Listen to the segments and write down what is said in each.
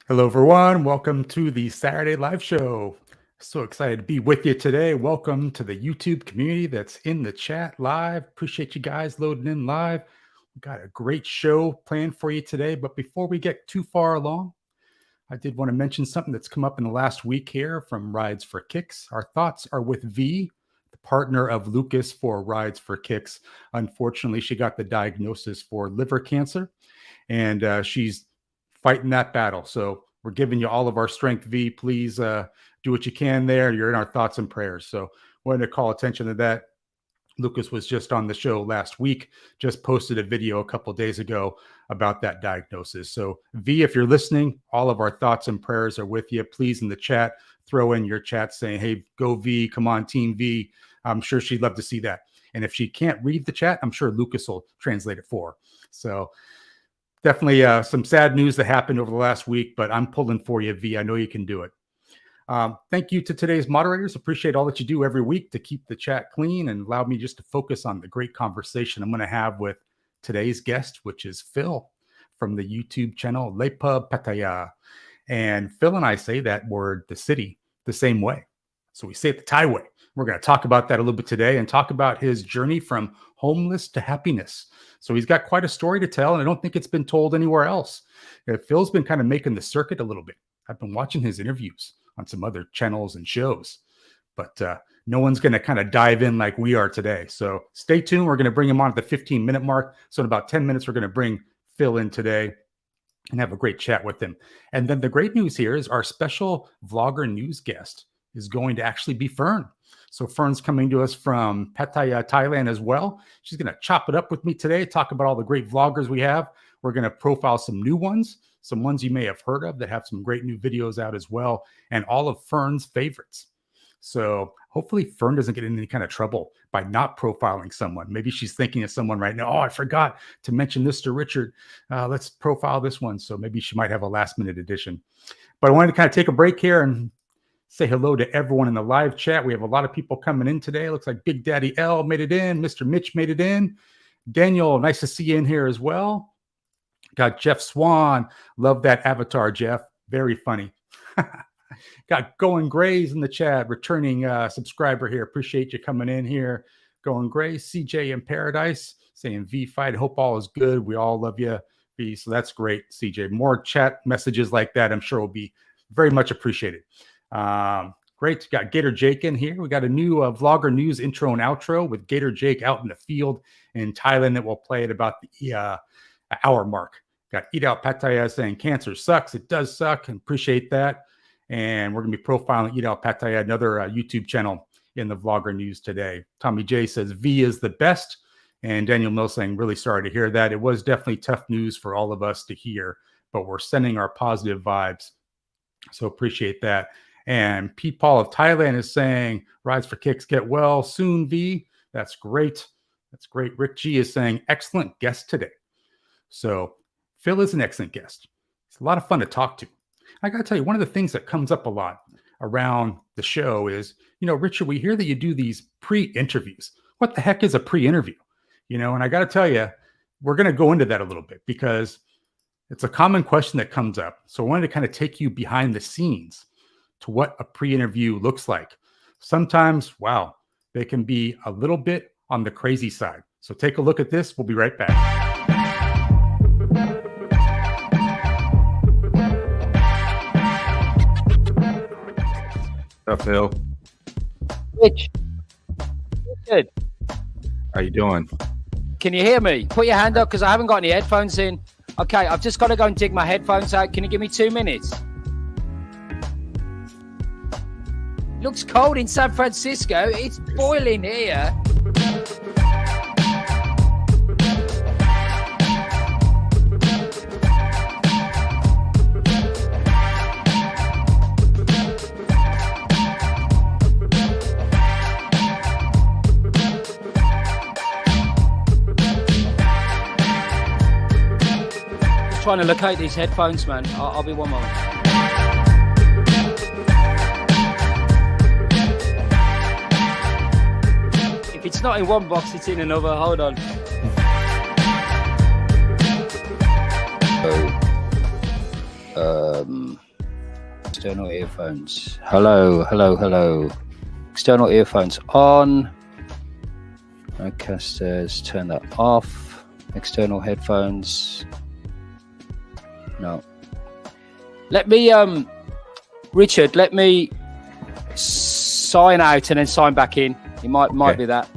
Hello, everyone. Welcome to the Saturday Live Show. So excited to be with you today. Welcome to the YouTube community that's in the chat live. Appreciate you guys loading in live. We've got a great show planned for you today. But before we get too far along, I did want to mention something that's come up in the last week here from Rides for Kicks. Our thoughts are with V, the partner of Lucas for Rides for Kicks. Unfortunately, she got the diagnosis for liver cancer, and she's fighting that battle. So we're giving you all of our strength, V. Please do what you can there. You're in our thoughts and prayers. So wanted to call attention to that. Lucas was just on the show last week, just posted a video a couple of days ago about that diagnosis. So V, if you're listening, all of our thoughts and prayers are with you. Please in the chat, throw in your chat saying, hey, go V, come on, Team V. I'm sure she'd love to see that. And if she can't read the chat, I'm sure Lucas will translate it for her. So definitely some sad news that happened over the last week, but I'm pulling for you, V. I know you can do it. Thank you to today's moderators. Appreciate all that you do every week to keep the chat clean and allow me just to focus on the great conversation I'm going to have with today's guest, which is Phil from the YouTube channel Lepa Pattaya. And Phil and I say that word, the city, the same way. So we say it the Thai way. We're going to talk about that a little bit today and talk about his journey from homeless to happiness. So he's got quite a story to tell, and I don't think it's been told anywhere else. Phil's been kind of making the circuit a little bit. I've been watching his interviews on some other channels and shows, but no one's going to kind of dive in like we are today. So stay tuned. We're going to bring him on at the 15-minute mark. So in about 10 minutes, we're going to bring Phil in today and have a great chat with him. And then the great news here is our special vlogger news guest is going to actually be Fern. So Fern's coming to us from Pattaya, Thailand as well. She's going to chop it up with me today, talk about all the great vloggers we have. We're going to profile some new ones, some ones you may have heard of that have some great new videos out as well, and all of Fern's favorites. So hopefully Fern doesn't get in any kind of trouble by not profiling someone. Maybe she's thinking of someone right now. Oh, I forgot to mention this to Richard. Let's profile this one. So maybe she might have a last minute addition. But I wanted to kind of take a break here and say hello to everyone in the live chat. We have a lot of people coming in today. Looks like Big Daddy L made it in. Mr. Mitch made it in. Daniel, nice to see you in here as well. Got Jeff Swan. Love that avatar, Jeff. Very funny. Got Going Grays in the chat. Returning subscriber here. Appreciate you coming in here. Going Grays. CJ in Paradise saying V fight. Hope all is good. We all love you, V. So that's great, CJ. More chat messages like that, I'm sure, will be very much appreciated. Great. Got Gator Jake in here. We got a new vlogger news intro and outro with Gator Jake out in the field in Thailand that will play at about the hour mark. Got Eat Out Pattaya saying cancer sucks. It does suck, and appreciate that. And we're going to be profiling Eat Out Pattaya, another YouTube channel in the vlogger news today. Tommy J says V is the best. And Daniel Mill saying really sorry to hear that. It was definitely tough news for all of us to hear, but we're sending our positive vibes. So appreciate that. And Pete Paul of Thailand is saying, Rides for Kicks, get well soon, V. That's great. That's great. Rick G is saying, excellent guest today. So Phil is an excellent guest. It's a lot of fun to talk to. I got to tell you, one of the things that comes up a lot around the show is, Richard, we hear that you do these pre-interviews. What the heck is a pre-interview? And I got to tell you, we're going to go into that a little bit because It's a common question that comes up. So I wanted to kind of take you behind the scenes to what a pre-interview looks like. Sometimes, wow, they can be a little bit on the crazy side. So take a look at this. We'll be right back. What's up, Phil? Rich. Good. How you doing? Can you hear me? Put your hand up because I haven't got any headphones in. Okay, I've just got to go and dig my headphones out. Can you give me 2 minutes? Looks cold in San Francisco. It's boiling here. Trying to locate these headphones, man. I'll be 1 moment. If it's not in one box, it's in another. Hold on. External earphones. Hello. External earphones on. Okay, turn that off. External headphones. No. Let me, Richard, let me sign out and then sign back in. It might be that.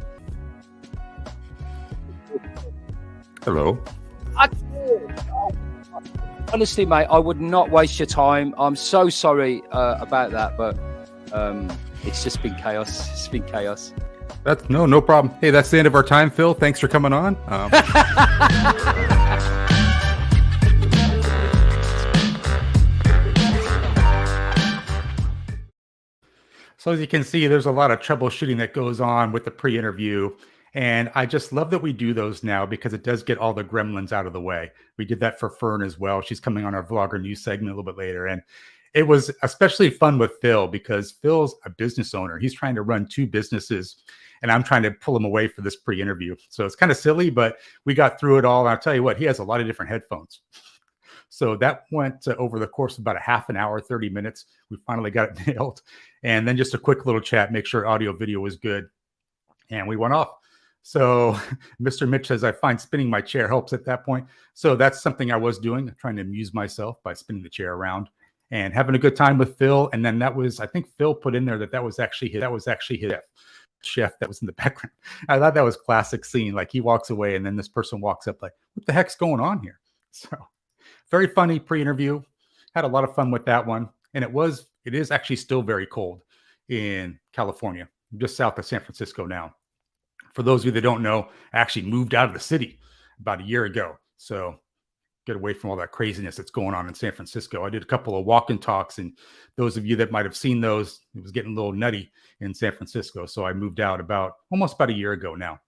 Hello. Honestly, mate, I would not waste your time. I'm so sorry about that, but it's just been chaos. It's been chaos. That's no problem. Hey, that's the end of our time, Phil. Thanks for coming on. So as you can see, there's a lot of troubleshooting that goes on with the pre-interview. And I just love that we do those now because it does get all the gremlins out of the way. We did that for Fern as well. She's coming on our Vlogger News segment a little bit later. And it was especially fun with Phil because Phil's a business owner. He's trying to run 2 businesses and I'm trying to pull him away for this pre-interview. So it's kind of silly, but we got through it all. And I'll tell you what, he has a lot of different headphones. So that went over the course of about a half an hour, 30 minutes. We finally got it nailed. And then just a quick little chat, make sure audio video was good. And we went off. So Mr. Mitch says, I find spinning my chair helps at that point. So that's something I was doing, trying to amuse myself by spinning the chair around and having a good time with Phil. And then that was, I think Phil put in there that was actually his chef that was in the background. I thought that was classic scene. Like he walks away and then this person walks up like, what the heck's going on here? So very funny pre-interview. Had a lot of fun with that one. And it is actually still very cold in California, just south of San Francisco now. For those of you that don't know, I actually moved out of the city about a year ago. So get away from all that craziness that's going on in San Francisco. I did a couple of walk-in talks, and those of you that might have seen those, it was getting a little nutty in San Francisco. So I moved out almost about a year ago now.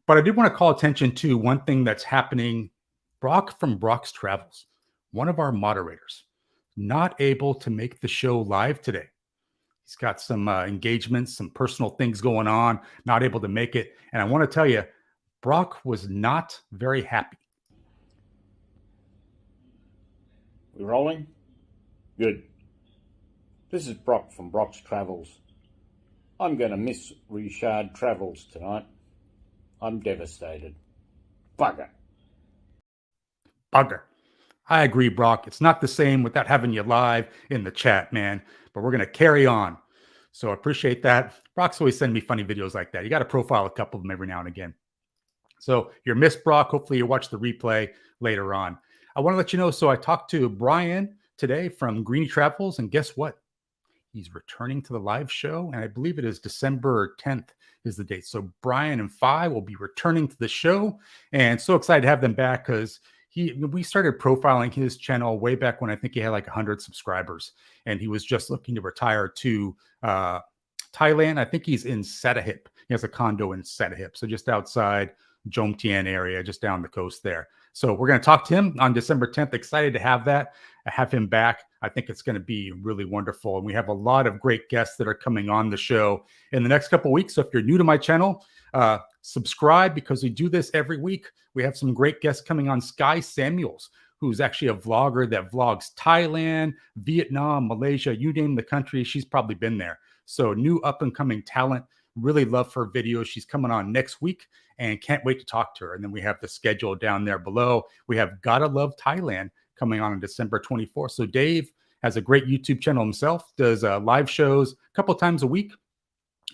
But I did want to call attention to one thing that's happening. Brock from Brock's Travels, one of our moderators, not able to make the show live today. He's got some engagements, some personal things going on, not able to make it. And I want to tell you, Brock was not very happy. We rolling? Good. This is Brock from Brock's Travels. I'm going to miss Richard Travels tonight. I'm devastated. Bugger. I agree, Brock. It's not the same without having you live in the chat, man. But we're going to carry on. So I appreciate that. Brock's always sending me funny videos like that. You got to profile a couple of them every now and again. So you're missed, Brock. Hopefully you watch the replay later on. I want to let you know, so I talked to Brian today from Greeny Travels, and guess what? He's returning to the live show, and I believe it is December 10th is the date. So Brian and Fi will be returning to the show, and so excited to have them back because we started profiling his channel way back when I think he had like 100 subscribers, and he was just looking to retire to Thailand. I think he's in Satahip. He has a condo in Satahip, so just outside Jomtien area, just down the coast there. So we're going to talk to him on December 10th. Excited to have him back. I think it's going to be really wonderful. And we have a lot of great guests that are coming on the show in the next couple of weeks. So if you're new to my channel, subscribe because we do this every week. We have some great guests coming on. Sky Samuels, who's actually a vlogger that vlogs Thailand, Vietnam, Malaysia, you name the country, she's probably been there. So new up and coming talent. Really love her videos. She's coming on next week and can't wait to talk to her. And then we have the schedule down there below. We have Gotta Love Thailand coming on December 24th. So Dave has a great YouTube channel himself, does live shows a couple times a week,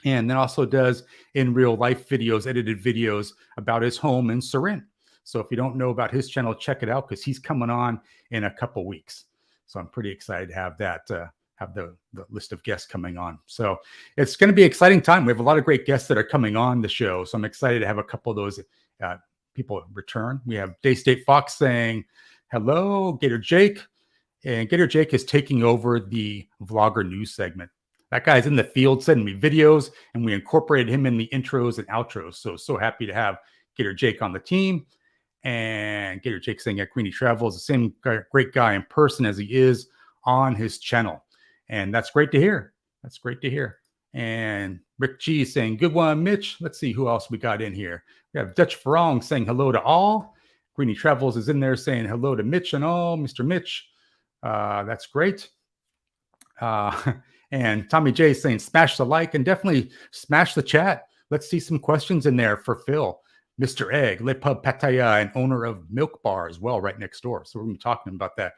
and then also does in real life videos, edited videos about his home in Surin. So if you don't know about his channel, check it out because he's coming on in a couple weeks. So I'm pretty excited to have that, have the list of guests coming on. So it's going to be an exciting time. We have a lot of great guests that are coming on the show. So I'm excited to have a couple of those people return. We have Day State Fox saying, hello, Gator Jake. And Gator Jake is taking over the vlogger news segment. That guy's in the field sending me videos, and we incorporated him in the intros and outros. So happy to have Gator Jake on the team. And Gator Jake saying at Greeny Travel is the same great guy in person as he is on his channel. And that's great to hear. That's great to hear. And Rick G saying, good one, Mitch. Let's see who else we got in here. We have Dutch Farong saying hello to all. Greeny Travels is in there saying hello to Mitch and all. Mr. Mitch. That's great. And Tommy J saying smash the like and definitely smash the chat. Let's see some questions in there for Phil. Mr. Egg, Le Pub Pattaya, and owner of Milk Bar as well, right next door. So we're going to be talking about that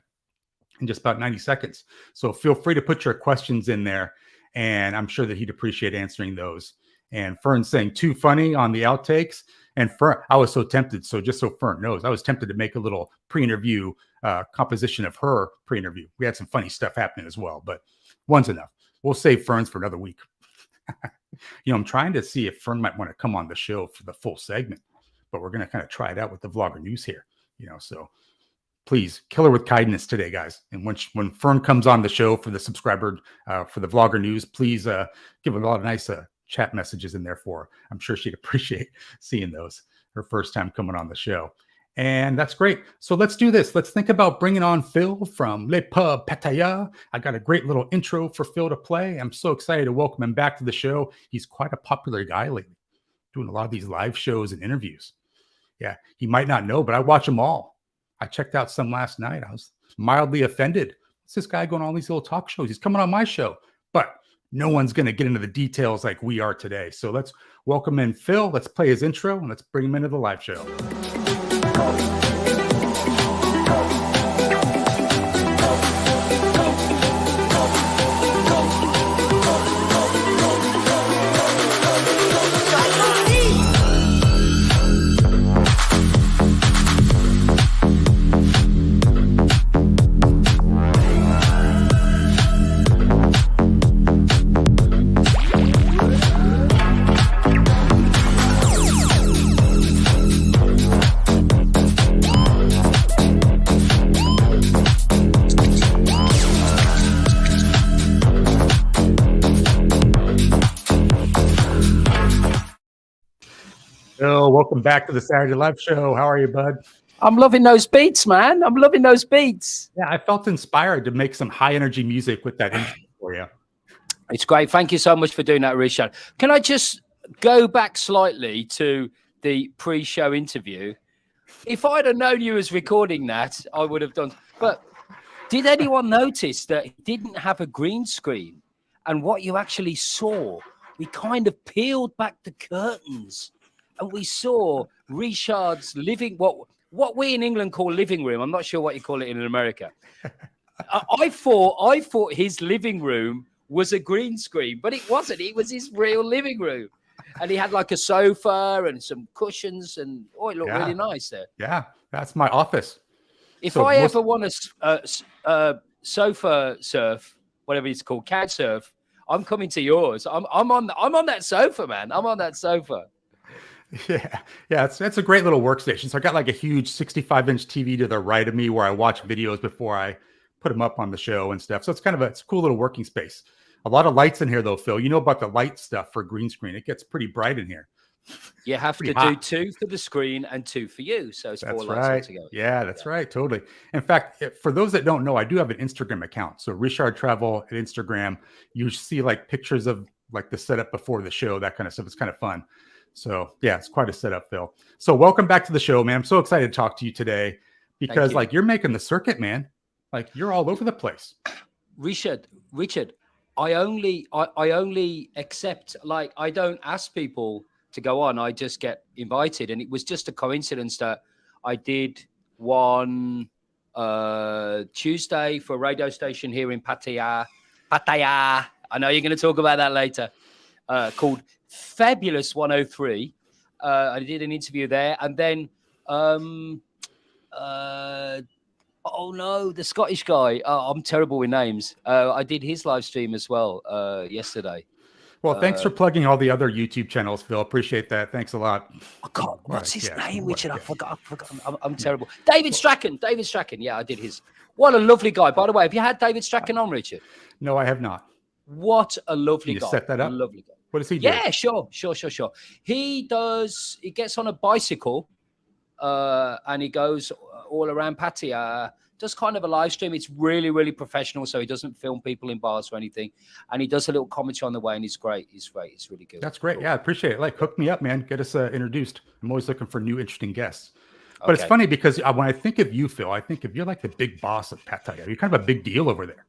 in just about 90 seconds. So feel free to put your questions in there, and I'm sure that he'd appreciate answering those. And Fern saying too funny on the outtakes. And Fern, I was so tempted. So just so Fern knows, I was tempted to make a little pre-interview composition of her pre-interview. We had some funny stuff happening as well, but one's enough. We'll save Fern's for another week. I'm trying to see if Fern might want to come on the show for the full segment, but we're going to kind of try it out with the vlogger news here. So please kill her with kindness today, guys. And when Fern comes on the show for the subscriber, for the vlogger news, please give her a lot of nice chat messages in there for her. I'm sure she'd appreciate seeing those her first time coming on the show. And that's great. So let's do this. Let's think about bringing on Phil from Le Pub Pattaya. I got a great little intro for Phil to play. I'm so excited to welcome him back to the show. He's quite a popular guy lately, doing a lot of these live shows and interviews. Yeah, he might not know, but I watch them all. I checked out some last night. I was mildly offended. What's this guy going on all these little talk shows? He's coming on my show. But no one's going to get into the details like we are today. So let's welcome in Phil. Let's play his intro, and let's bring him into the live show. Phil, welcome back to the Saturday Live Show. How are you, bud? I'm loving those beats, man. I'm loving those beats. Yeah, I felt inspired to make some high energy music with that intro for you. It's great. Thank you so much for doing that, Richard. Can I just go back slightly to the pre-show interview? If I'd have known you was recording that, I would have done. But did anyone notice that he didn't have a green screen? And what you actually saw, we kind of peeled back the curtains and we saw Richard's what we in England call living room. I'm not sure what you call it in America. I thought his living room was a green screen, but it wasn't. It was his real living room. And he had like a sofa and some cushions, and it looked really nice there. Yeah, that's my office. If I ever want to sofa surf, whatever it's called, couch surf, I'm coming to yours. I'm on that sofa, man. I'm on that sofa. Yeah, it's a great little workstation. So I got like a huge 65-inch TV to the right of me where I watch videos before I put them up on the show and stuff. So it's it's a cool little working space. A lot of lights in here though, Phil. You know about the light stuff for green screen. It gets pretty bright in here. You have to do 2 for the screen and 2 for you. So it's 4 lights altogether. Yeah, that's right. Totally. In fact, for those that don't know, I do have an Instagram account. So Richard Travel at Instagram, you see like pictures of like the setup before the show, that kind of stuff. It's kind of fun. So yeah, it's quite a setup, Phil. So welcome back to the show, man. I'm so excited to talk to you today. because like you're making the circuit, man. Like you're all over the place. Richard, I only accept, like, I don't ask people to go on. I just get invited. And it was just a coincidence that I did one Tuesday for a radio station here in Pattaya. I know you're going to talk about that later. Called Fabulous 103. I did an interview there, and then oh no, the Scottish guy. Oh, I'm terrible with names. I did his live stream as well yesterday. Well, thanks for plugging all the other YouTube channels, Phil. Appreciate that. Thanks a lot. Oh God, what's his name, Richard? I forgot. I'm terrible. David Strachan. Yeah, I did his. What a lovely guy. By the way, have you had David Strachan on, Richard? No, I have not. What a lovely guy. Set that up. Lovely guy. What does he do? Yeah, sure. He gets on a bicycle and he goes all around Pattaya, does kind of a live stream. It's really, really professional. So he doesn't film people in bars or anything. And he does a little commentary on the way, and he's great. He's really good. That's great. Yeah, I appreciate it. Like, hook me up, man. Get us introduced. I'm always looking for new, interesting guests. But it's funny because when I think of you, Phil, I think of you're like the big boss of Pattaya. You're kind of a big deal over there.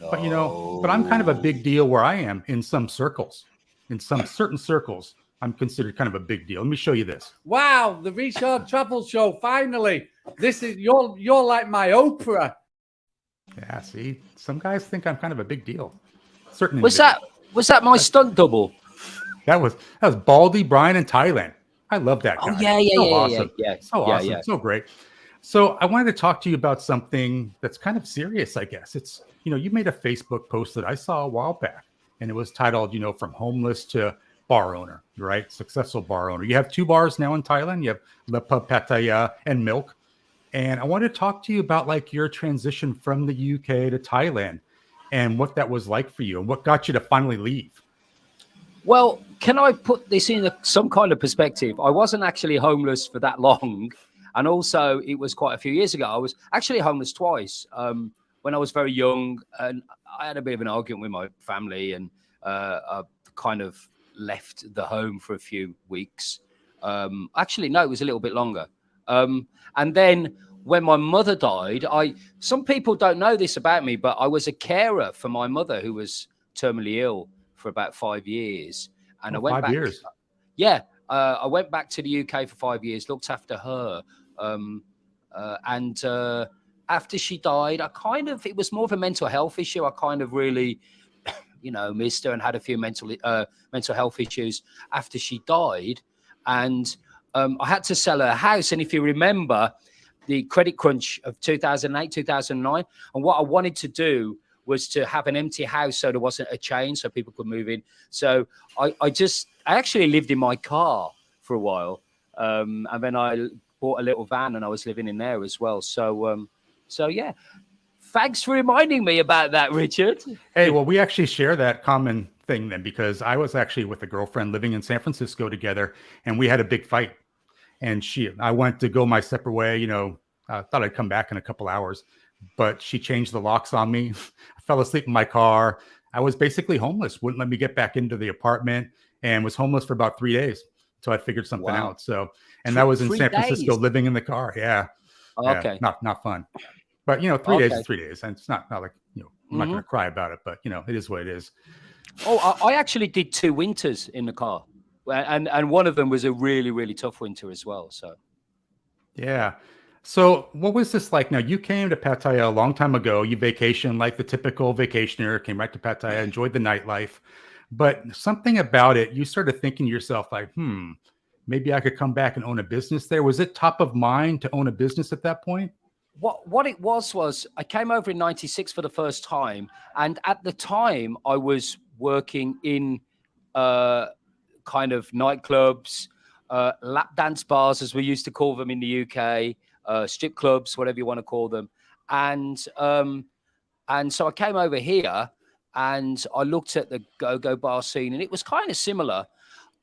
No. But I'm kind of a big deal where I am in some circles. In some certain circles, I'm considered kind of a big deal. Let me show you this. Wow, the Richard Travel Show, finally. This is you're like my Oprah. Yeah, see, some guys think I'm kind of a big deal. Certain was that my stunt double? That was Baldy, Brian in Thailand. I love that guy. Oh yeah, awesome. Yeah. So awesome, yeah. So great. So I wanted to talk to you about something that's kind of serious, I guess. It's, you made a Facebook post that I saw a while back, and it was titled, from homeless to bar owner, right? Successful bar owner. You have 2 bars now in Thailand. You have Le Pub Pattaya and Milk. And I wanted to talk to you about like your transition from the UK to Thailand and what that was like for you and what got you to finally leave. Well, can I put this in some kind of perspective? I wasn't actually homeless for that long. And also it was quite a few years ago. I was actually homeless twice when I was very young, and I had a bit of an argument with my family, and I kind of left the home for a few weeks. Actually, no, it was a little bit longer. And then when my mother died, some people don't know this about me, but I was a carer for my mother, who was terminally ill for about 5 years. And I went 5 years. Yeah. I went back to the UK for 5 years, looked after her. And after she died, it was more of a mental health issue. I kind of really, missed her and had a few mental health issues after she died. And I had to sell her house. And if you remember the credit crunch of 2008, 2009, and what I wanted to do was to have an empty house so there wasn't a chain so people could move in. So I actually lived in my car for a while. And then I bought a little van and I was living in there as well. So yeah. Thanks for reminding me about that, Richard. Hey, well, we actually share that common thing then, because I was actually with a girlfriend living in San Francisco together, and we had a big fight. And I went to go my separate way. I thought I'd come back in a couple hours, but she changed the locks on me. I fell asleep in my car. I was basically homeless. Wouldn't let me get back into the apartment, and was homeless for about 3 days until I figured something out. So, and that was in San Francisco, living in the car. Yeah. Okay. Yeah, not fun. But 3 days is 3 days, and it's not like I'm not going to cry about it. But it is what it is. Oh, I actually did 2 winters in the car, and one of them was a really, really tough winter as well. So, yeah. So what was this like? Now, you came to Pattaya a long time ago. You vacationed like the typical vacationer, came right to Pattaya, enjoyed the nightlife. But something about it, you started thinking to yourself like, maybe I could come back and own a business there. Was it top of mind to own a business at that point? What it was I came over in '96 for the first time. And at the time I was working in kind of nightclubs, lap dance bars, as we used to call them in the UK, strip clubs, whatever you want to call them. And so I came over here and I looked at the go-go bar scene, and it was kind of similar.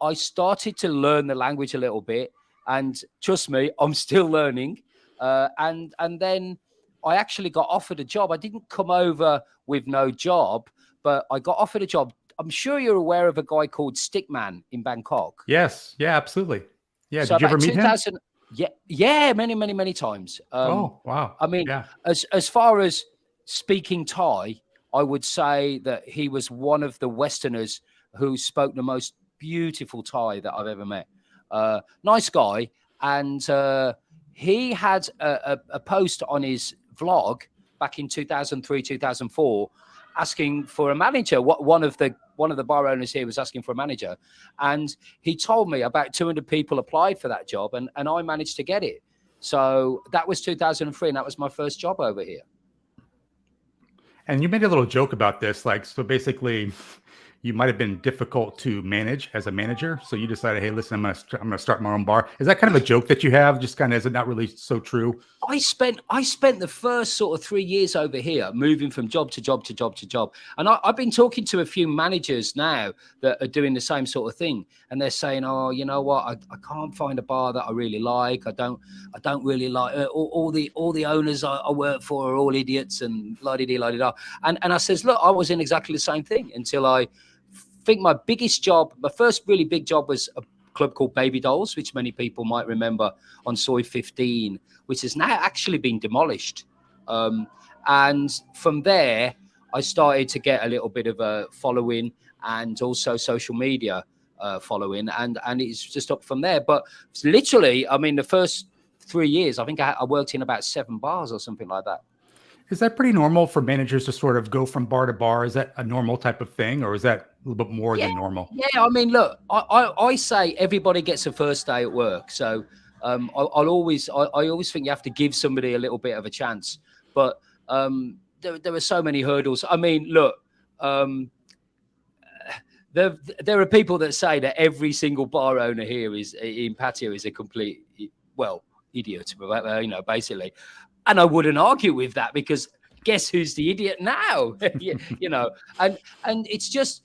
I started to learn the language a little bit, and trust me, I'm still learning. And then I actually got offered a job. I didn't come over with no job, but I got offered a job. I'm sure you're aware of a guy called Stickman in Bangkok. Yes. Yeah, absolutely. Yeah. So did you ever meet him? Yeah, many times. Oh, wow. I mean, Yeah. as far as speaking Thai, I would say that he was one of the Westerners who spoke the most beautiful Thai that I've ever met. Nice guy, and he had a post on his vlog back in 2003, 2004, asking for a manager. One of the bar owners here was asking for a manager, and he told me about 200 people applied for that job, and I managed to get it. So that was 2003, and that was my first job over here. And you made a little joke about this, like, so basically, you might have been difficult to manage as a manager, so you decided, hey, listen, I'm gonna start my own bar. Is that kind of a joke that you have? Just kind of, is it not really so true? I spent the first sort of 3 years over here, moving from job to job to job to job, and I've been talking to a few managers now that are doing the same sort of thing, and they're saying, "Oh, you know what? I can't find a bar that I really like. I don't really like all the owners I work for are all idiots and la-di-di-la-di-da." And I says, "Look, I was in exactly the same thing until I think my first really big job was a club called Baby Dolls, which many people might remember on Soi 15, which has now actually been demolished. And from there, I started to get a little bit of a following and also social media following, and it's just up from there. But literally, I mean, the first 3 years, I think I worked in about 7 bars or something like that. Is that pretty normal for managers to sort of go from bar to bar? Is that a normal type of thing, or is that a little bit more than normal? Yeah, I mean, look, I say everybody gets a first day at work. So I always think you have to give somebody a little bit of a chance. But there are so many hurdles. I mean, look, there are people that say that every single bar owner here in Pattaya is a complete, idiot, basically. And I wouldn't argue with that, because guess who's the idiot now? And it's just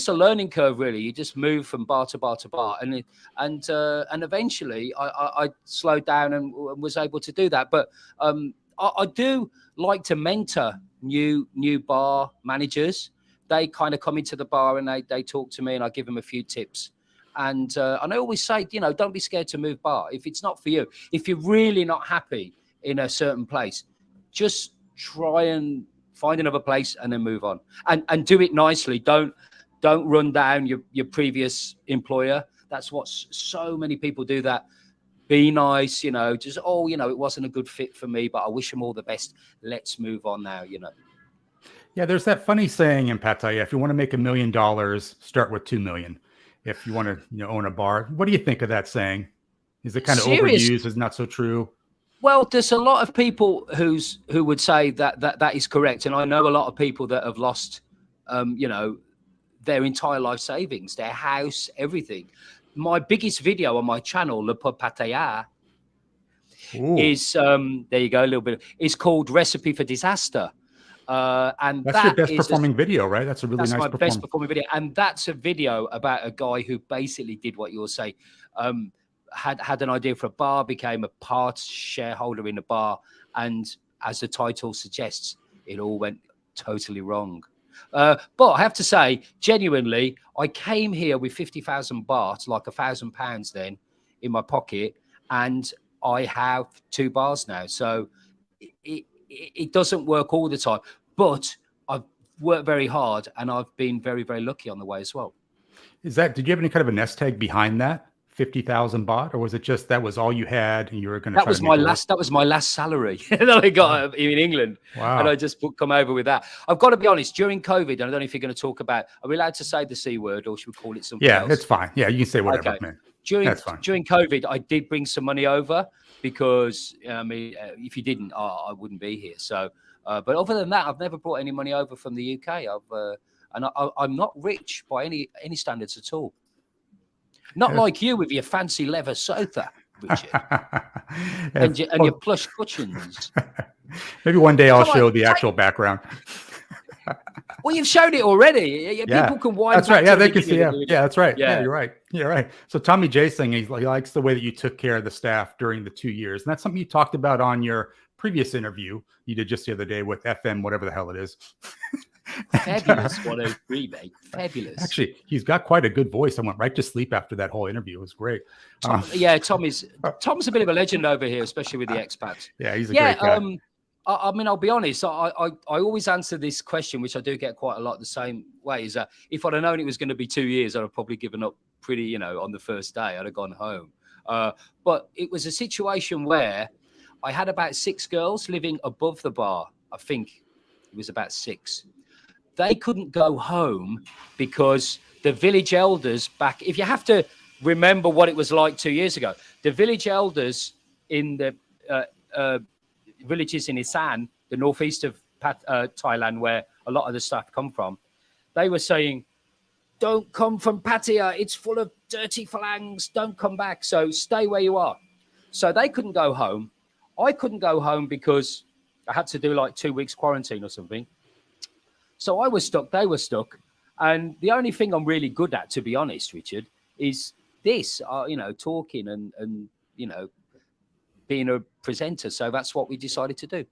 a learning curve, really. You just move from bar to bar to bar, and eventually I slowed down and was able to do that. But I do like to mentor new bar managers. They kind of come into the bar and they talk to me, and I give them a few tips. And I always say, don't be scared to move bar if it's not for you. If you're really not happy in a certain place, just try and find another place and then move on, and do it nicely. Don't run down your previous employer. That's what so many people do. That be nice, just, it wasn't a good fit for me, but I wish them all the best. Let's move on now, Yeah, there's that funny saying in Pattaya, if you want to make $1 million, start with 2 million. If you want to own a bar. What do you think of that saying? Is it kind of overused? Is not so true? Well, there's a lot of people who would say that is correct, and I know a lot of people that have lost, their entire life savings, their house, everything. My biggest video on my channel, Le Pattaya, is there you go, a little bit. It's called "Recipe for Disaster," and that's your best performing video, right? That's a really nice. That's my best performing video, and that's a video about a guy who basically did what you'll say. Had an idea for a bar, became a part shareholder in the bar, and as the title suggests, it all went totally wrong. But I have to say, genuinely, I came here with 50,000 baht, like £1,000 then, in my pocket, and I have 2 bars now. So it doesn't work all the time, but I've worked very hard, and I've been very, very lucky on the way as well. Did you have any kind of a nest tag behind that 50,000 baht, or was it just that was all you had and you were going to? That was my last salary that I got in England. Wow. And I just come over with that. I've got to be honest. During COVID, and I don't know if you're going to talk about. Are we allowed to say the C word, or should we call it something else? Yeah, it's fine. Yeah, you can say whatever, okay. man. That's fine. During COVID, I did bring some money over, because if you didn't, I wouldn't be here. So, but other than that, I've never brought any money over from the UK. I'm not rich by any standards at all. Not like you with your fancy leather sofa, Richard, and your plush cushions. Maybe one day I'll show the actual background. Well, you've showed it already. People can wind. That's right. Yeah, they can see. Yeah, that's right. Yeah, you're right. You're right. So Tommy J saying he likes the way that you took care of the staff during the 2 years, and that's something you talked about on your previous interview you did just the other day with FM, whatever the hell it is. Fabulous 103, mate. Fabulous. Actually, he's got quite a good voice. I went right to sleep after that whole interview. It was great. Tom's a bit of a legend over here, especially with the expats. Yeah, he's a great guy. I mean, I'll be honest. I always answer this question, which I do get quite a lot the same way. Is that if I'd have known it was going to be 2 years, I'd have probably given up pretty, on the first day. I'd have gone home. But it was a situation where I had about 6 girls living above the bar. I think it was about 6. They couldn't go home because the village elders back. If you have to remember what it was like 2 years ago, the village elders in the villages in Isan, the northeast of Thailand, where a lot of the staff come from, they were saying, don't come from Pattaya. It's full of dirty phalangs. Don't come back. So stay where you are. So they couldn't go home. I couldn't go home because I had to do like 2 weeks quarantine or something. So I was stuck. They were stuck. And the only thing I'm really good at, to be honest, Richard, is this, talking and being a presenter. So that's what we decided to do.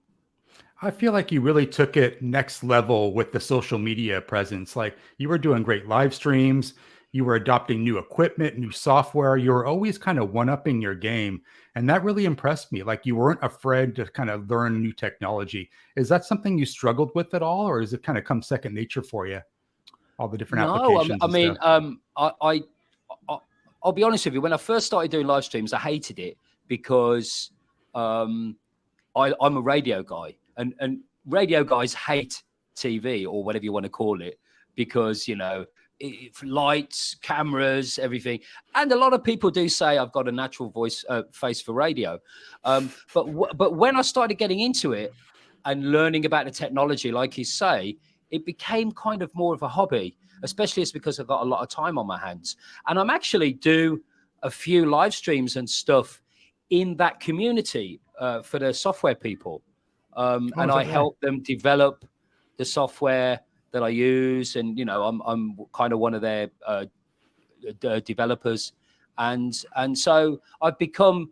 I feel like you really took it next level with the social media presence. Like, you were doing great live streams. You were adopting new equipment, new software. You were always kind of one-upping your game. And that really impressed me. Like, you weren't afraid to kind of learn new technology. Is that something you struggled with at all? Or does it kind of come second nature for you? All the different applications? I mean, I'll be honest with you. When I first started doing live streams, I hated it because I'm a radio guy. And radio guys hate TV or whatever you want to call it because, lights, cameras, everything. And a lot of people do say I've got a natural face for radio. But when I started getting into it and learning about the technology, like you say, it became kind of more of a hobby, especially it's because I've got a lot of time on my hands. And I'm actually do a few live streams and stuff in that community for the software people. And I help them develop the software that I use. And, I'm kind of one of their developers. And so I've become,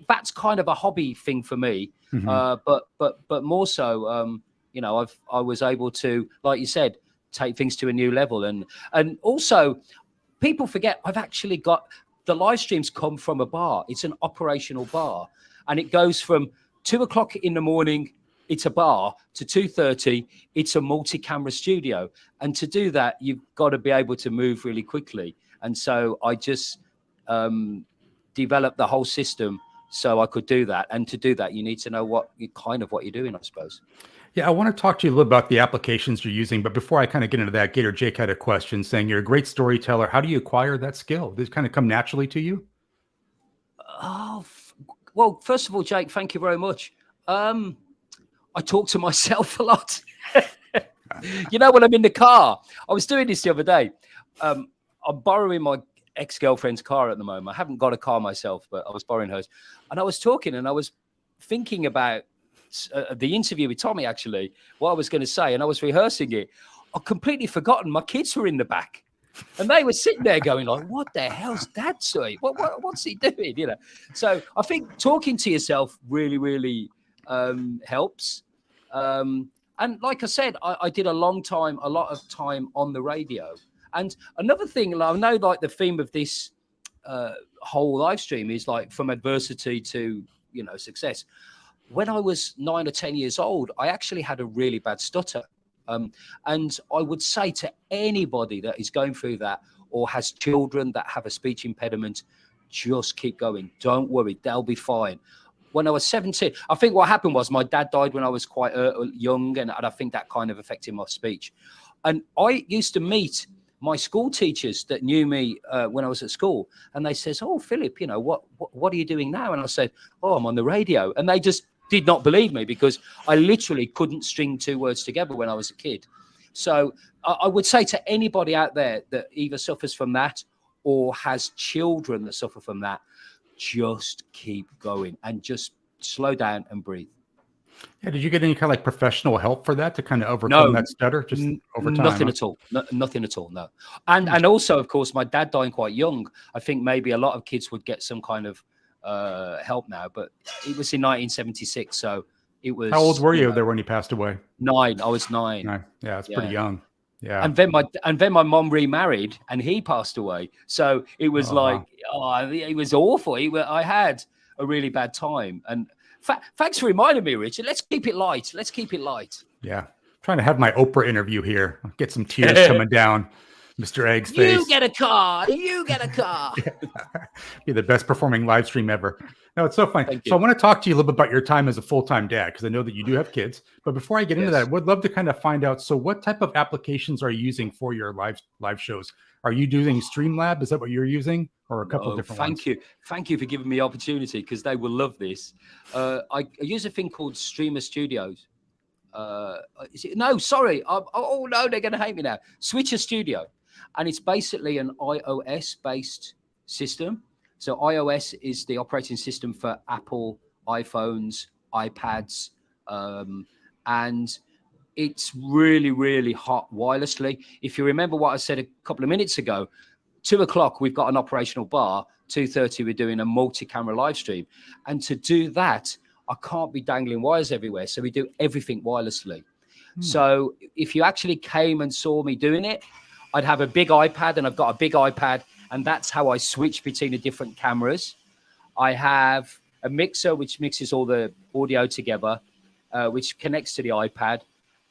that's kind of a hobby thing for me. Mm-hmm. But more so, I was able to, like you said, take things to a new level. And also people forget I've actually got the live streams come from a bar. It's an operational bar, and it goes from 2:00 in the morning, it's a bar, to 2:30, it's a multi-camera studio. And to do that, you've got to be able to move really quickly. And so I just developed the whole system so I could do that. And to do that, you need to know what you're doing, I suppose. Yeah, I want to talk to you a little about the applications you're using. But before I kind of get into that, Gator Jake had a question saying you're a great storyteller. How do you acquire that skill? Does it kind of come naturally to you? Oh, well, first of all, Jake, thank you very much. I talk to myself a lot. When I'm in the car, I was doing this the other day. I'm borrowing my ex-girlfriend's car at the moment. I haven't got a car myself, but I was borrowing hers. And I was talking and I was thinking about the interview with Tommy, actually, what I was going to say. And I was rehearsing it. I'd completely forgotten my kids were in the back. And they were sitting there going like, what the hell's Dad saying? What's he doing? So I think talking to yourself really, really helps. And like I said, I did a lot of time on the radio. And another thing, I know like the theme of this whole live stream is like from adversity to, success. When I was 9 or 10 years old, I actually had a really bad stutter. And I would say to anybody that is going through that or has children that have a speech impediment, just keep going. Don't worry, they'll be fine. When I was 17, I think what happened was my dad died when I was quite young, and I think that kind of affected my speech. And I used to meet my school teachers that knew me when I was at school, and they says, "Oh, Philip, what are you doing now?" And I said, "Oh, I'm on the radio," and they just did not believe me because I literally couldn't string 2 words together when I was a kid. So I would say to anybody out there that either suffers from that or has children that suffer from that, just keep going and just slow down and breathe. Yeah. Did you get any kind of like professional help for that to kind of overcome that stutter just over time? Nothing at all. Nothing at all. No. And also, of course, my dad dying quite young. I think maybe a lot of kids would get some kind of help now, but it was in 1976. So It was. How old were you know, there when he passed away? 9. I was 9. Yeah, it's pretty young. Yeah. And then my mom remarried and he passed away. So it was it was awful. I had a really bad time. And thanks for reminding me, Richard. Let's keep it light. Yeah. Trying to have my Oprah interview here. Get some tears coming down Mr. Egg's face. You get a car. Be the best performing live stream ever. No, it's so funny. Thank you. So I want to talk to you a little bit about your time as a full-time dad, because I know that you do have kids. But before I get into that, I would love to kind of find out, so what type of applications are you using for your live shows? Are you using Streamlab? Is that what you're using? Or a couple of different ones? Thank you for giving me the opportunity, because they will love this. I use a thing called Streamer Studios. No, sorry. Oh no, they're going to hate me now. Switcher Studio. And it's basically an iOS-based system. So iOS is the operating system for Apple, iPhones, iPads, and it's really, really hot wirelessly. If you remember what I said a couple of minutes ago, 2 o'clock, we've got an operational bar. 2:30, we're doing a multi-camera live stream. And to do that, I can't be dangling wires everywhere. So we do everything wirelessly. So if you actually came and saw me doing it, I'd have a big iPad, and I've got a big iPad, and that's how I switch between the different cameras. I have a mixer which mixes all the audio together, which connects to the iPad,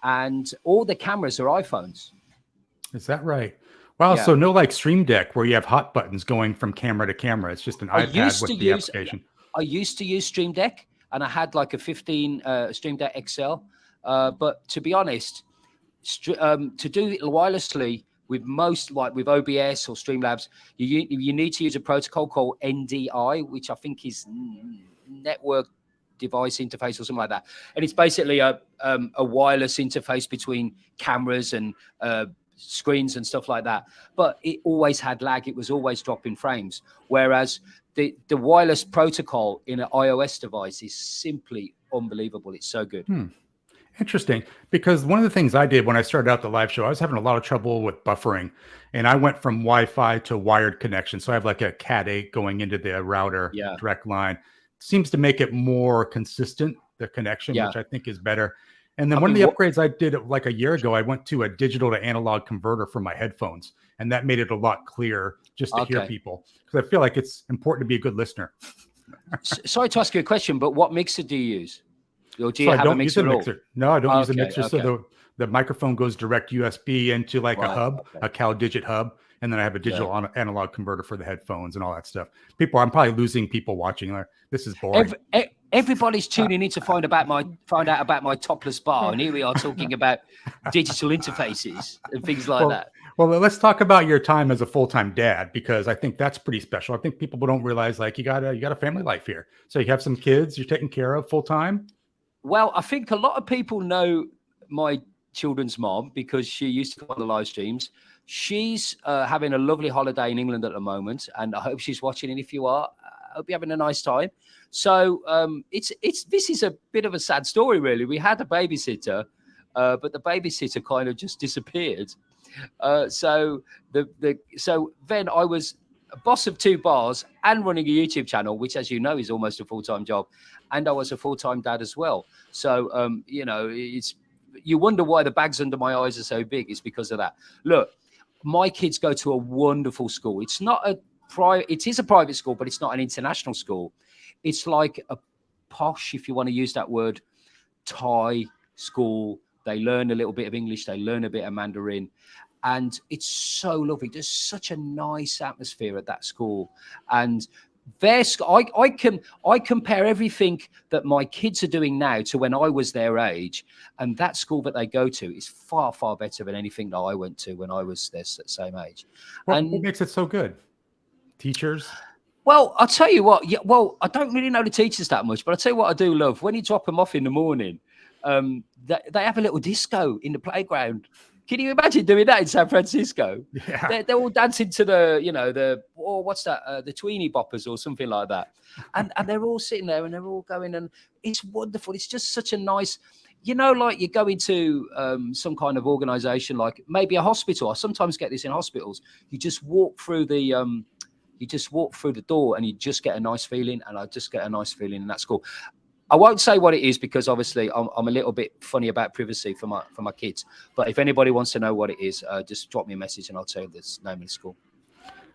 and all the cameras are iPhones. Is that right? Wow. Yeah. So no like Stream Deck where you have hot buttons going from camera to camera. It's just an iPad with the application. I used to use Stream Deck, and I had like a 15 Stream Deck XL. But to be honest, to do it wirelessly, with with OBS or Streamlabs, you need to use a protocol called NDI, which I think is Network Device Interface or something like that. And it's basically a wireless interface between cameras and screens and stuff like that. But it always had lag. It was always dropping frames. Whereas the wireless protocol in an iOS device is simply unbelievable. It's so good. Interesting, because one of the things I did when I started out the live show, I was having a lot of trouble with buffering, and I went from Wi-Fi to wired connection. So I have like a Cat 8 going into the router direct line. Seems to make it more consistent, the connection, which I think is better. And then one of the upgrades I did like a year ago, I went to a digital to analog converter for my headphones, and that made it a lot clearer just to hear people, because I feel like it's important to be a good listener. Sorry to ask you a question, but what mixer do you use? Or do you have a mixer? No, I don't use a mixer. So the microphone goes direct USB into like a hub, a CalDigit hub. And then I have a digital analog converter for the headphones and all that stuff. I'm probably losing people watching. This is boring. Everybody's tuning in to find out about my topless bar. And here we are talking about digital interfaces and things like that. Well, let's talk about your time as a full-time dad, because I think that's pretty special. I think people don't realize like you got a family life here. So you have some kids you're taking care of full-time. Well, I think a lot of people know my children's mom because she used to come on the live streams. She's having a lovely holiday in England at the moment, and I hope she's watching. And if you are, I hope you're having a nice time. So this is a bit of a sad story, really. We had a babysitter, but the babysitter kind of just disappeared. So then I was a boss of 2 bars and running a YouTube channel, which, as you know, is almost a full-time job. And I was a full-time dad as well. So, you wonder why the bags under my eyes are so big. It's because of that. Look, my kids go to a wonderful school. It is a private school, but it's not an international school. It's like a posh, if you want to use that word, Thai school. They learn a little bit of English. They learn a bit of Mandarin. And it's so lovely. There's such a nice atmosphere at that school. And I compare everything that my kids are doing now to when I was their age. And that school that they go to is far, far better than anything that I went to when I was their same age. What makes it so good? Teachers? Well, I'll tell you what. I don't really know the teachers that much, but I'll tell you what I do love. When you drop them off in the morning, they have a little disco in the playground. Can you imagine doing that in San Francisco? Yeah. They're all dancing to the Tweenie Boppers or something like that. And they're all sitting there and they're all going, and it's wonderful. It's just such a nice, like you go into some kind of organization, like maybe a hospital. I sometimes get this in hospitals. You just walk through the door and you just get a nice feeling. And I just get a nice feeling in that school. I won't say what it is because obviously I'm a little bit funny about privacy for my kids. But if anybody wants to know what it is, just drop me a message and I'll tell you the name of the school.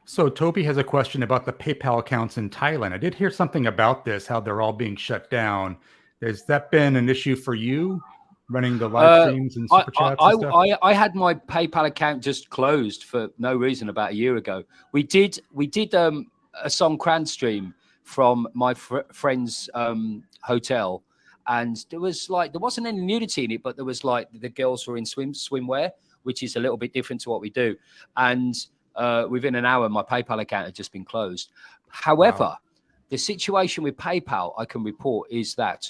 So Toby has a question about the PayPal accounts in Thailand. I did hear something about this, how they're all being shut down. Has that been an issue for you, running the live streams and super chats and stuff? I had my PayPal account just closed for no reason about a year ago. We did a Songkran stream from my friend's hotel, and there wasn't any nudity in it, but there was like the girls were in swimwear, which is a little bit different to what we do. And within an hour, my PayPal account had just been closed. However, the situation with PayPal I can report is that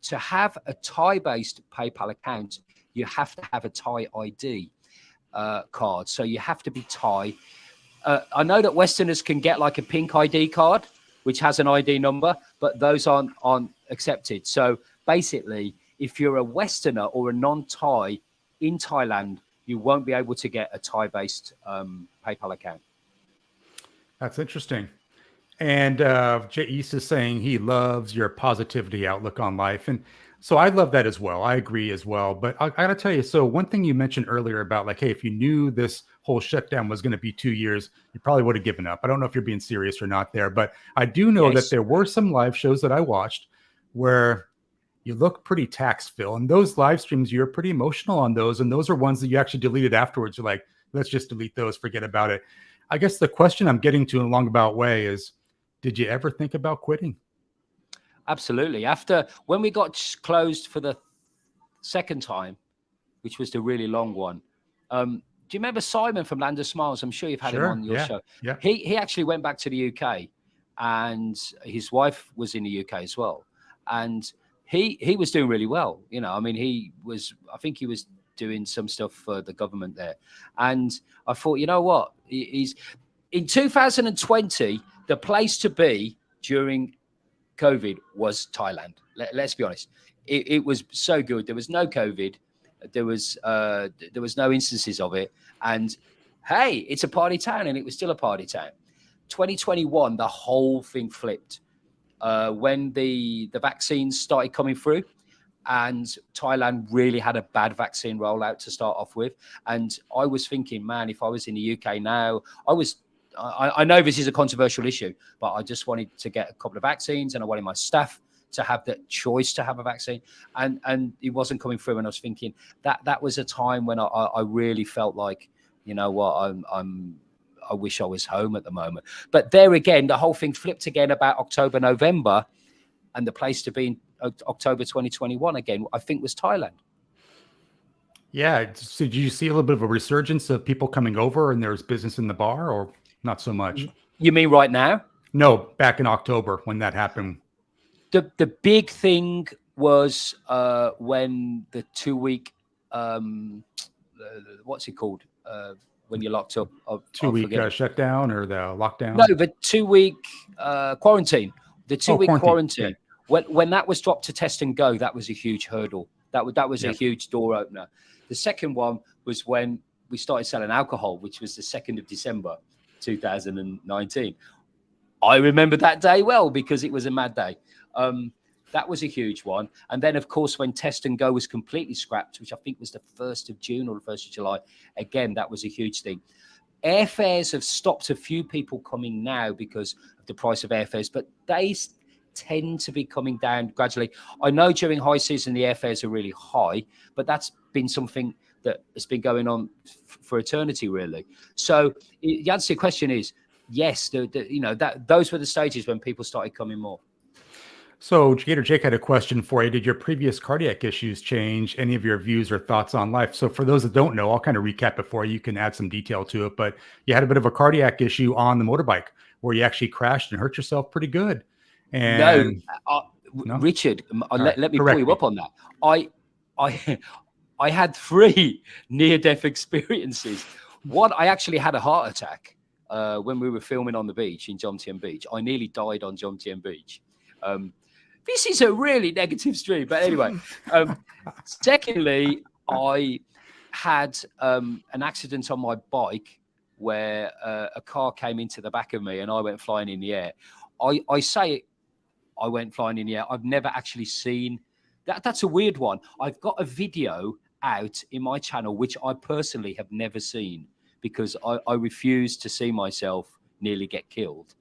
to have a Thai-based PayPal account, you have to have a Thai ID card. So you have to be Thai. I know that Westerners can get like a pink ID card, which has an ID number, but those aren't accepted. So basically, if you're a Westerner or a non-Thai in Thailand, you won't be able to get a Thai-based PayPal account. That's interesting. And Jay East is saying he loves your positivity outlook on life. And so I love that as well. I agree as well. But I got to tell you, so one thing you mentioned earlier about like, hey, if you knew this whole shutdown was going to be 2 years, you probably would have given up. I don't know if you're being serious or not there, but I do know that there were some live shows that I watched where you look pretty taxed, Phil. And those live streams, you're pretty emotional on those. And those are ones that you actually deleted afterwards. You're like, let's just delete those, forget about it. I guess the question I'm getting to in a roundabout way is, did you ever think about quitting? Absolutely. After when we got closed for the second time, which was the really long one, do you remember Simon from Land of Smiles? I'm sure you've had him on your show. Yeah. He actually went back to the UK, and his wife was in the UK as well. And he was doing really well. You know, I mean, I think he was doing some stuff for the government there. And I thought, you know what? He's in 2020, the place to be during COVID was Thailand. Let's be honest. It was so good. There was no COVID. There was no instances of it. And hey, it's a party town, and it was still a party town. 2021, the whole thing flipped when the vaccines started coming through, and Thailand really had a bad vaccine rollout to start off with. And I was thinking, man, if I was in the UK now, I know this is a controversial issue, but I just wanted to get a couple of vaccines, and I wanted my staff to have the choice to have a vaccine, and it wasn't coming through. And I was thinking that was a time when I really felt like, you know what, I wish I was home at the moment. But there again, the whole thing flipped again about October, November, and the place to be in October 2021 again, I think, was Thailand. Yeah. So did you see a little bit of a resurgence of people coming over and there's business in the bar, or not so much? You mean right now? No, back in October when that happened. The big thing was when the 2 week, what's it called? When you're locked up. 2 week shutdown or the lockdown? No, the 2 week quarantine. The 2 week quarantine. Yeah. When that was dropped to test and go, that was a huge hurdle. That was a huge door opener. The second one was when we started selling alcohol, which was the 2nd of December, 2019. I remember that day well because it was a mad day. That was a huge one. And then, of course, when test and go was completely scrapped, which I think was the 1st of June or the 1st of July, again, that was a huge thing. Airfares have stopped a few people coming now because of the price of airfares, but they tend to be coming down gradually. I know during high season, the airfares are really high, but that's been something that has been going on for eternity, really. So the answer to your question is yes, those were the stages when people started coming more. So Gator Jake had a question for you. Did your previous cardiac issues change any of your views or thoughts on life? So for those that don't know, I'll kind of recap it for you. You can add some detail to it, but you had a bit of a cardiac issue on the motorbike where you actually crashed and hurt yourself pretty good. And no? Richard, let me pull you up on that. I had 3 near-death experiences. One, I actually had a heart attack when we were filming on the beach in Jomtien Beach. I nearly died on Jomtien Beach. This is a really negative stream, but anyway. Secondly, I had an accident on my bike where a car came into the back of me and I went flying in the air. I say I went flying in the air. I've never actually seen that. That's a weird one. I've got a video out in my channel, which I personally have never seen because I refuse to see myself nearly get killed.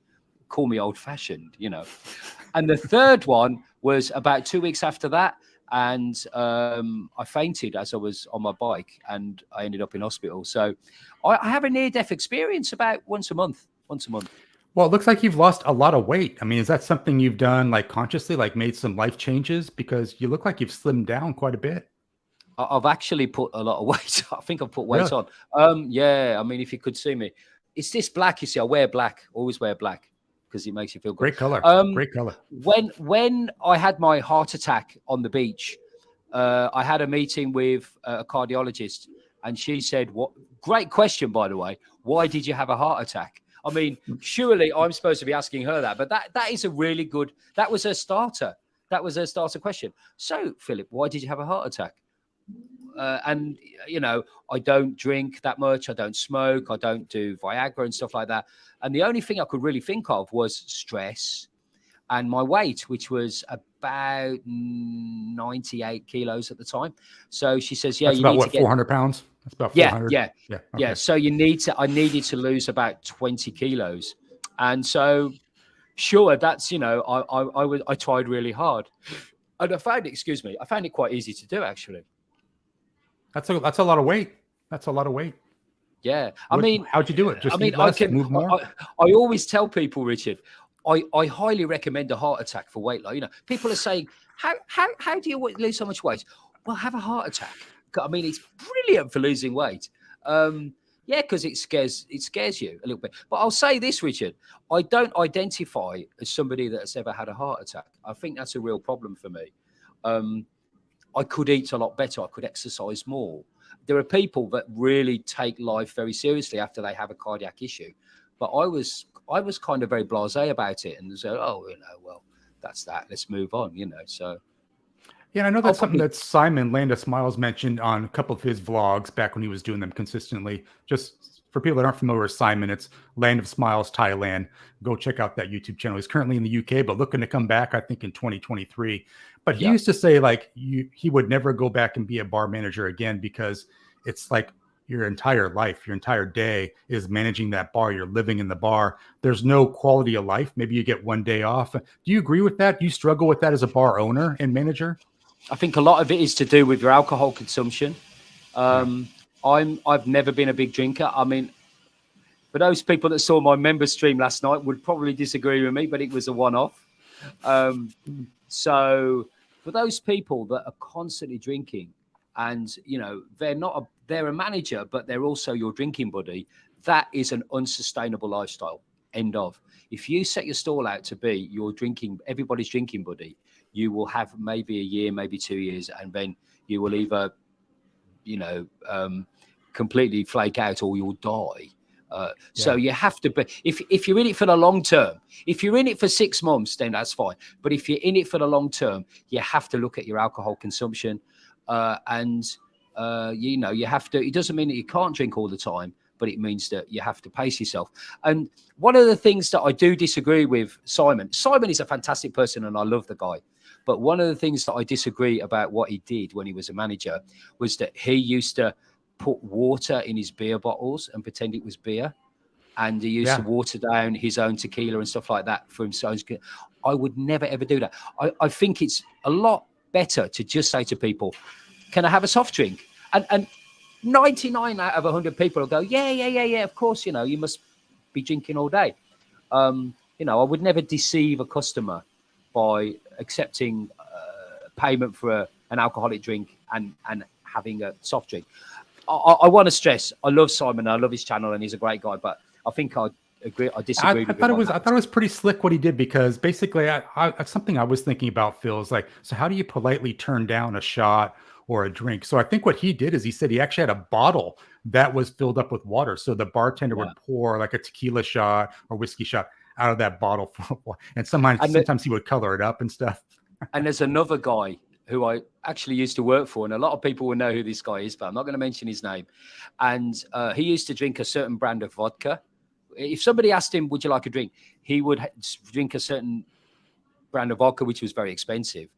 Call me old fashioned, you know. And the third one was about 2 weeks after that. And I fainted as I was on my bike and I ended up in hospital. So I have a near-death experience about once a month. Well, it looks like you've lost a lot of weight. I mean, is that something you've done like consciously, like made some life changes? Because you look like you've slimmed down quite a bit. I've actually put a lot of weight. I think I've put weight Really? on. Yeah, I mean, if you could see me, it's this black. You see, I wear black, always wear black because it makes you feel good. Great color. Great color. When I had my heart attack on the beach, I had a meeting with a cardiologist, and she said, "What? Great question, by the way. Why did you have a heart attack?" I mean, surely I'm supposed to be asking her that, but that is a really good. That was a starter. That was a starter question. So, Philip, why did you have a heart attack? And you know, I don't drink that much. I don't smoke. I don't do Viagra and stuff like that. And the only thing I could really think of was stress and my weight, which was about 98 kilos at the time. So she says, "Yeah, That's you about need what, to get 400 pounds? That's about 400. Yeah. Okay. So I needed to lose about 20 kilos, and so sure, that's, you know, I tried really hard, and I found it quite easy to do actually. That's a lot of weight. That's a lot of weight. Yeah, I mean, how'd you do it? Just I mean, eat less, move more? I always tell people, Richard, I highly recommend a heart attack for weight loss. You know, people are saying, how do you lose so much weight? Well, have a heart attack. I mean, it's brilliant for losing weight. Yeah, because it scares you a little bit. But I'll say this, Richard, I don't identify as somebody that's ever had a heart attack. I think that's a real problem for me. I could eat a lot better. I could exercise more. There are people that really take life very seriously after they have a cardiac issue. But I was kind of very blasé about it and said, oh, you know, well, that's that. Let's move on, you know. So yeah, I know that's something that Simon Land of Smiles mentioned on a couple of his vlogs back when he was doing them consistently. Just for people that aren't familiar with Simon, it's Land of Smiles Thailand. Go check out that YouTube channel. He's currently in the UK, but looking to come back, I think, in 2023. But he used to say, like, he would never go back and be a bar manager again because it's like your entire life, your entire day is managing that bar. You're living in the bar. There's no quality of life. Maybe you get one day off. Do you agree with that? Do you struggle with that as a bar owner and manager? I think a lot of it is to do with your alcohol consumption. I've never been a big drinker. I mean, for those people that saw my member stream last night would probably disagree with me, but it was a one-off. So for those people that are constantly drinking and, you know, they're a manager, but they're also your drinking buddy, that is an unsustainable lifestyle. End of. If you set your stall out to be everybody's drinking buddy, you will have maybe a year, maybe 2 years, and then you will either, you know, completely flake out or you'll die. So you have to be, if you're in it for the long term, if you're in it for 6 months, then that's fine. But if you're in it for the long term, you have to look at your alcohol consumption. You know, you have to, it doesn't mean that you can't drink all the time, but it means that you have to pace yourself. And one of the things that I do disagree with Simon is a fantastic person and I love the guy. But one of the things that I disagree about what he did when he was a manager was that he used to put water in his beer bottles and pretend it was beer. And he used to water down his own tequila and stuff like that for himself. I would never, ever do that. I think it's a lot better to just say to people, can I have a soft drink? And 99 out of 100 people will go, yeah, of course, you know, you must be drinking all day. You know, I would never deceive a customer by accepting payment for an alcoholic drink and having a soft drink. I want to stress, I love Simon, I love his channel, and he's a great guy, but I think I disagree with him. I thought it was pretty slick what he did, because basically something I was thinking about, Phil, is like, so how do you politely turn down a shot or a drink? So I think what he did is he said he actually had a bottle that was filled up with water. So the bartender would pour like a tequila shot or whiskey shot out of that bottle. And sometimes he would color it up and stuff. And there's another guy who I actually used to work for, and a lot of people will know who this guy is, but I'm not going to mention his name. And he used to drink a certain brand of vodka. If somebody asked him, would you like a drink? He would drink a certain brand of vodka, which was very expensive.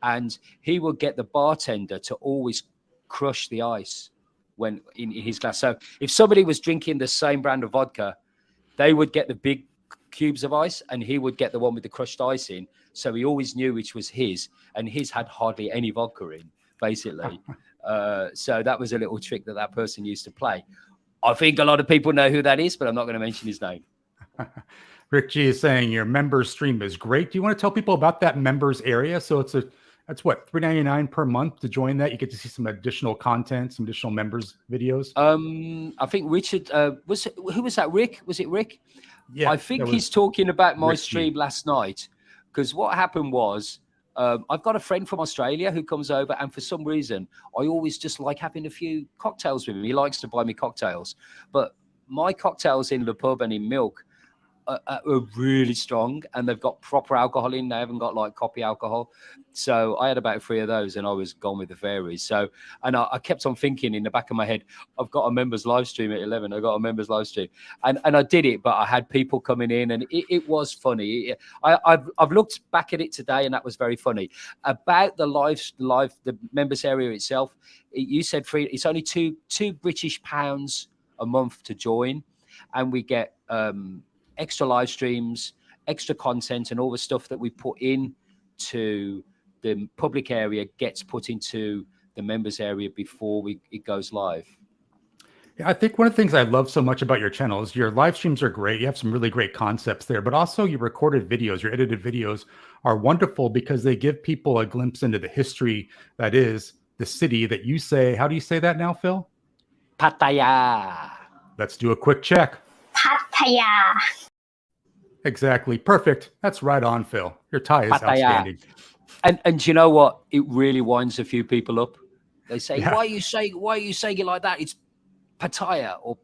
And he would get the bartender to always crush the ice when in his glass. So if somebody was drinking the same brand of vodka, they would get the big cubes of ice and he would get the one with the crushed ice in. So he always knew which was his, and his had hardly any vodka in, basically. So that was a little trick that person used to play. I think a lot of people know who that is, but I'm not going to mention his name. Rick G is saying your members stream is great. Do you want to tell people about that members area? So that's what, $3.99 per month to join that. You get to see some additional content, some additional members videos. I think Richard who was that? Rick? Was it Rick? Yeah, I think he's talking about my Rick stream G. last night, because what happened was I've got a friend from Australia who comes over, and for some reason I always just like having a few cocktails with him. He likes to buy me cocktails, but my cocktails in the pub and in Milk are really strong, and they've got proper alcohol in. They haven't got like copy alcohol. So I had about 3 of those and I was gone with the fairies. So, and I kept on thinking in the back of my head, I've got a members live stream at 11. I got a members live stream, and I did it, but I had people coming in, and it was funny. I've looked back at it today, and that was very funny. About the members area itself, you said free. It's only two British pounds a month to join, and we get extra live streams, extra content, and all the stuff that we put in to the public area gets put into the members area before it goes live. Yeah, I think one of the things I love so much about your channel is your live streams are great. You have some really great concepts there, but also your recorded videos, your edited videos are wonderful because they give people a glimpse into the history that is the city that you say. How do you say that now, Phil? Pattaya. Let's do a quick check. Pattaya. Exactly. Perfect. That's right on, Phil. Your Thai is Pattaya. outstanding. And you know what? It really winds a few people up. They say, Yeah. why are you saying it like that? It's Pattaya or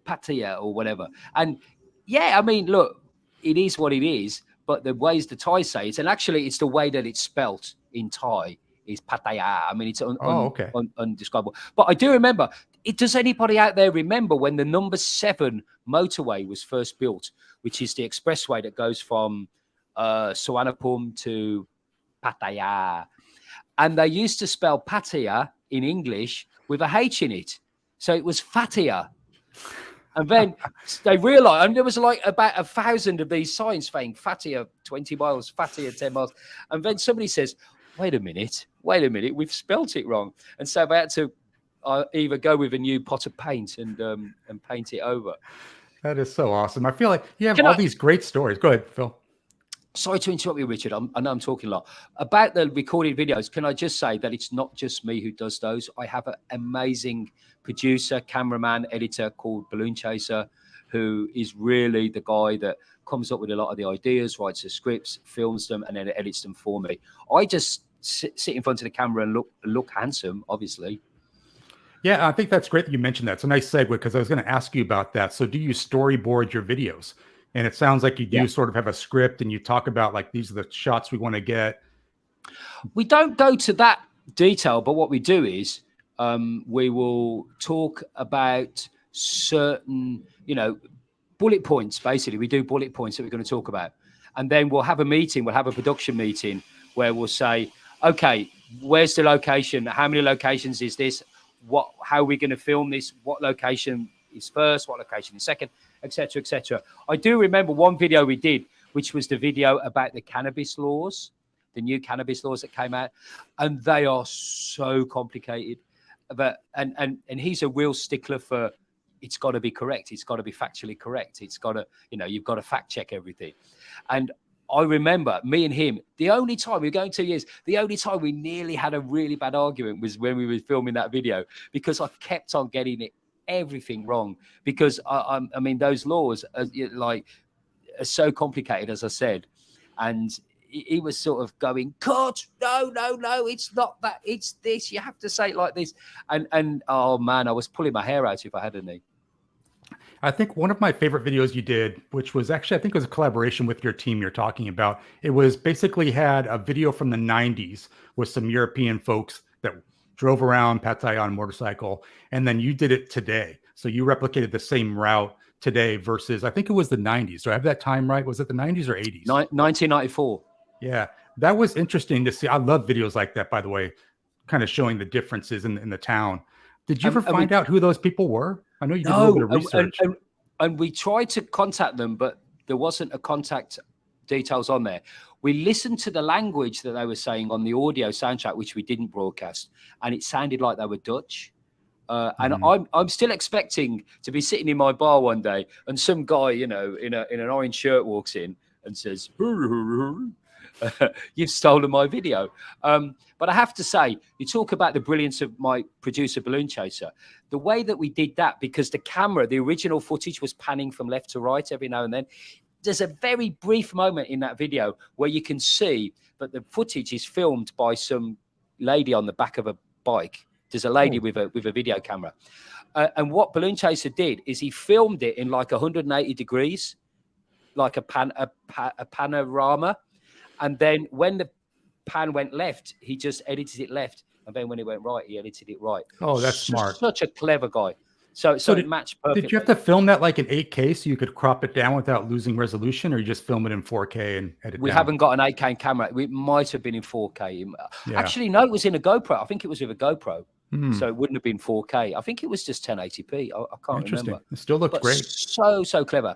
Pattaya or whatever. And yeah, I mean, look, it is what it is, but the ways the Thai say it, and actually it's the way that it's spelt in Thai is Pattaya. I mean, it's undescribable. But I do remember, does anybody out there remember when the number 7 motorway was first built, which is the expressway that goes from Suvarnabhumi to Pattaya? And they used to spell Pattaya in English with a H in it. So it was Fatia. And then they realized, and there was like about 1,000 of these signs saying Fatia 20 miles, Fatia 10 miles. And then somebody says, wait a minute, we've spelt it wrong. And so they had to either go with a new pot of paint and paint it over. That is so awesome. I feel like you have these great stories. Go ahead, Phil. Sorry to interrupt you, Richard. I know I'm talking a lot. About the recorded videos, can I just say that it's not just me who does those. I have an amazing producer, cameraman, editor called Balloon Chaser, who is really the guy that comes up with a lot of the ideas, writes the scripts, films them, and then edits them for me. I just sit in front of the camera and look handsome, obviously. Yeah, I think that's great that you mentioned that. It's a nice segue because I was going to ask you about that. So do you storyboard your videos? And it sounds like you do sort of have a script and you talk about like, these are the shots we want to get. We don't go to that detail, but what we do is we will talk about certain, bullet points. Basically, we do bullet points that we're going to talk about. And then we'll have a meeting, we'll have a production meeting where we'll say, okay, where's the location? How many locations is this? How are we going to film this? What location is first? What location is second? Etc. etc. I do remember one video we did, which was the video about the cannabis laws, the new cannabis laws that came out, and they are so complicated. But and he's a real stickler for it's got to be correct. It's got to be factually correct. It's got to, you've got to fact check everything. And I remember me and him, the only time, we were going 2 years, the only time we nearly had a really bad argument was when we were filming that video, because I kept on getting everything wrong. Because I mean, those laws are so complicated, as I said. And he was sort of going, cut, no, it's not that, it's this, you have to say it like this. And oh man, I was pulling my hair out if I had any. I think one of my favorite videos you did, which was actually, I think it was a collaboration with your team you're talking about. It was basically had a video from the 90s with some European folks that drove around Pattaya on a motorcycle. And then you did it today. So you replicated the same route today versus, I think it was the 90s. Do I have that time right? Was it the 90s or 80s? 1994. Yeah, that was interesting to see. I love videos like that, by the way, kind of showing the differences in the town. Did you ever And we find out who those people were? I know you did a little bit no, of research. and we tried to contact them, but there wasn't a contact details on there. We listened to the language that they were saying on the audio soundtrack, which we didn't broadcast, and it sounded like they were Dutch. And I'm still expecting to be sitting in my bar one day, and some guy, in an orange shirt walks in and says, "You've stolen my video." But I have to say, you talk about the brilliance of my producer, Balloon Chaser. The way that we did that, because the original footage was panning from left to right every now and then. There's a very brief moment in that video where you can see that the footage is filmed by some lady on the back of a bike. There's a lady with a video camera. And what Balloon Chaser did is he filmed it in like 180 degrees, like a panorama. And then when the pan went left, he just edited it left. And then when it went right, he edited it right. Oh, that's smart. Such a clever guy. So it matched perfectly. Did you have to film that like in 8K so you could crop it down without losing resolution, or you just film it in 4K and edit We down? haven't got an 8K camera. It might have been in 4K. Yeah. Actually, no, it was in a GoPro. I think it was with a GoPro. So it wouldn't have been 4K. I think it was just 1080p. I can't remember. It still looks great. So clever.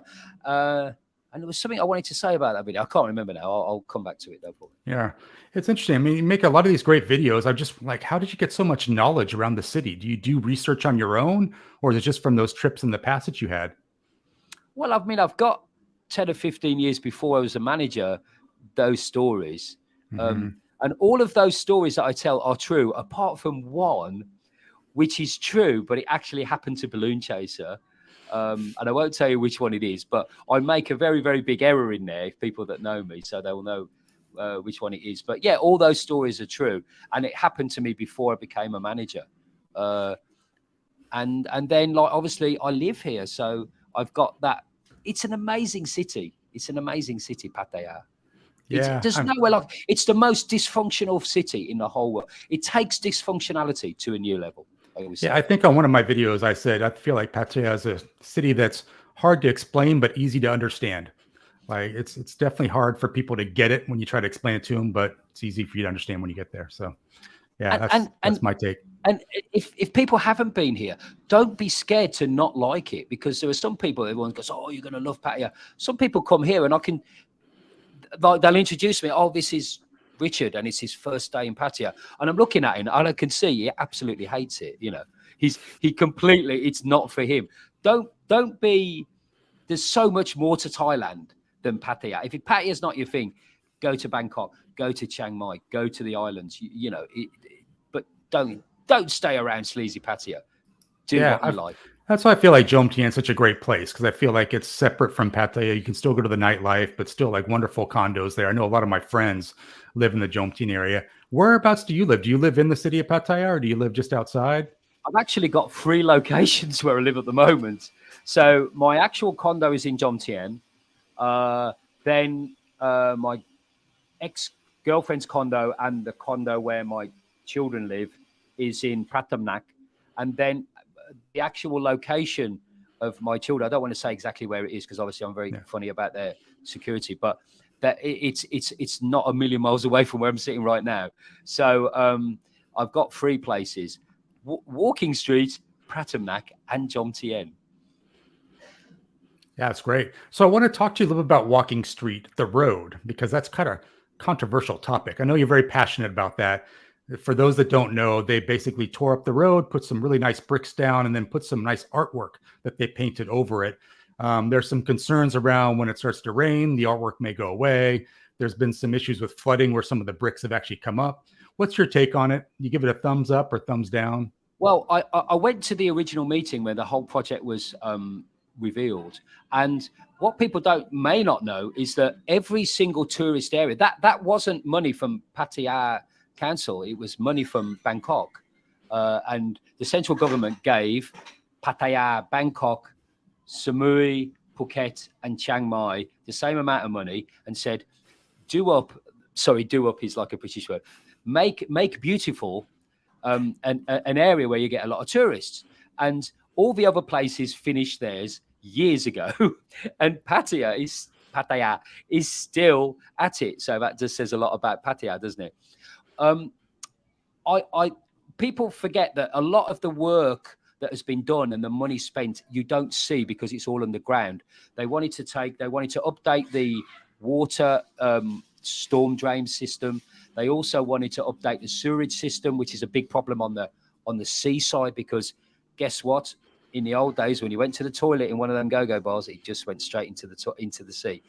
And there was something I wanted to say about that video. I can't remember now. I'll come back to it though. Yeah, it's interesting. I mean, you make a lot of these great videos. I'm just like, how did you get so much knowledge around the city? Do you do research on your own, or is it just from those trips in the past that you had? Well, I mean, I've got 10 or 15 years before I was a manager, those stories. And all of those stories that I tell are true, apart from one, which is true, but it actually happened to Balloon Chaser. And I won't tell you which one it is, but I make a very, very big error in there if people that know me, so they will know which one it is. But yeah, all those stories are true. And it happened to me before I became a manager. And then, like, obviously, I live here, so I've got that. It's an amazing city. It's an amazing city, Pattaya. Yeah, There's nowhere like it's the most dysfunctional city in the whole world. It takes dysfunctionality to a new level. I think on one of my videos, I said, I feel like Pattaya is a city that's hard to explain, but easy to understand. Like it's definitely hard for people to get it when you try to explain it to them, but it's easy for you to understand when you get there. So yeah, that's my take. And if people haven't been here, don't be scared to not like it, because there are some people, everyone goes, "Oh, you're going to love Pattaya." Some people come here and they'll introduce me. "Oh, this is Richard, and it's his first day in Pattaya," and I'm looking at him and I can see he absolutely hates it. He completely, it's not for him. Don't be. There's so much more to Thailand than Pattaya. If Pattaya is not your thing, go to Bangkok, go to Chiang Mai, go to the islands. But don't stay around sleazy Pattaya. Do what you like. That's why I feel like Jomtien is such a great place, because I feel like it's separate from Pattaya. You can still go to the nightlife, but still like wonderful condos there. I know a lot of my friends live in the Jomtien area. Whereabouts do you live? Do you live in the city of Pattaya, or do you live just outside? I've actually got 3 locations where I live at the moment. So my actual condo is in Jomtien. Then my ex-girlfriend's condo and the condo where my children live is in Pratamnak. And then the actual location of my children, I don't want to say exactly where it is, because obviously I'm very funny about their security, but that it's not a million miles away from where I'm sitting right now. So I've got 3 places: Walking Street, Pratamnak, and Jomtien. Yeah, it's great. So I want to talk to you a little bit about Walking Street, the road, because that's kind of a controversial topic. I know you're very passionate about that. For those that don't know, they basically tore up the road, put some really nice bricks down, and then put some nice artwork that they painted over it. There's some concerns around when it starts to rain, the artwork may go away. There's been some issues with flooding where some of the bricks have actually come up. What's your take on it? You give it a thumbs up or thumbs down? Well, I went to the original meeting where the whole project was revealed, and what people may not know is that every single tourist area that wasn't money from Pattaya Council, it was money from Bangkok, and the central government gave Pattaya, Bangkok, Samui, Phuket, and Chiang Mai the same amount of money and said, do up is like a British word, make beautiful an area where you get a lot of tourists. And all the other places finished theirs years ago, and Pattaya is Pattaya is still at it. So that just says a lot about Pattaya, doesn't it? People forget that a lot of the work that has been done and the money spent, you don't see because it's all underground. They wanted to update the water storm drain system. They also wanted to update the sewerage system, which is a big problem on the seaside, because guess what? In the old days, when you went to the toilet in one of them go-go bars, it just went straight into the sea.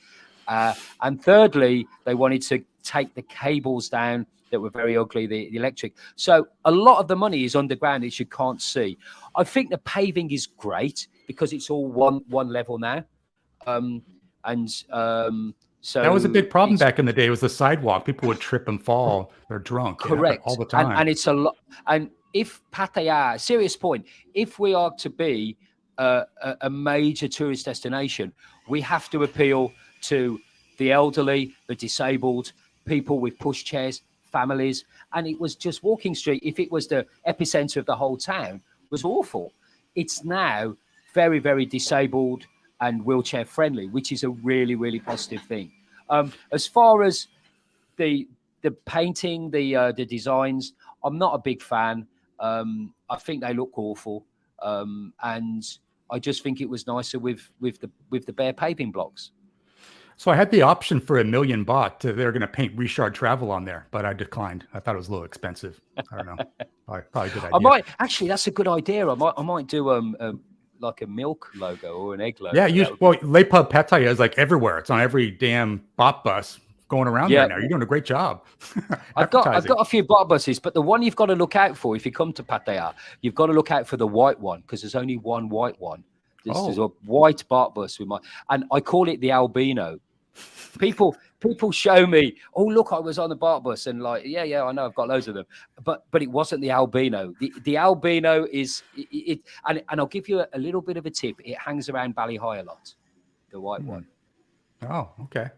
And thirdly, they wanted to take the cables down that were very ugly, the electric. So a lot of the money is underground, which you can't see. I think the paving is great because it's all one level now. So that was a big problem back in the day. It was the sidewalk. People would trip and fall. They're drunk. Correct. All the time. And it's a lot. And if Pattaya, serious point, if we are to be a major tourist destination, we have to appeal to the elderly, the disabled, people with pushchairs, families. And it was just Walking Street, if it was the epicenter of the whole town, was awful. It's now very, very disabled and wheelchair friendly, which is a really, really positive thing. As far as the painting, the designs, I'm not a big fan. I think they look awful, and I just think it was nicer with the bare paving blocks. So I had the option for $1 million baht. They're going to paint Richard Travel on there, but I declined. I thought it was a little expensive. I don't know. Probably a good idea. I might actually. That's a good idea. I might do like a milk logo or an egg logo. Yeah, Lepub Pattaya is like everywhere. It's on every damn bot bus going around there now. You're doing a great job. I've got a few bot buses, but the one you've got to look out for if you come to Pattaya, you've got to look out for the white one, because there's only one white one. There's a white bot bus and I call it the albino. People show me, oh look, I was on the BART bus, and like, yeah, I know, I've got loads of them, but it wasn't the albino. The albino is it, and I'll give you a little bit of a tip. It hangs around Ballyhigh a lot, the white one. Oh, okay.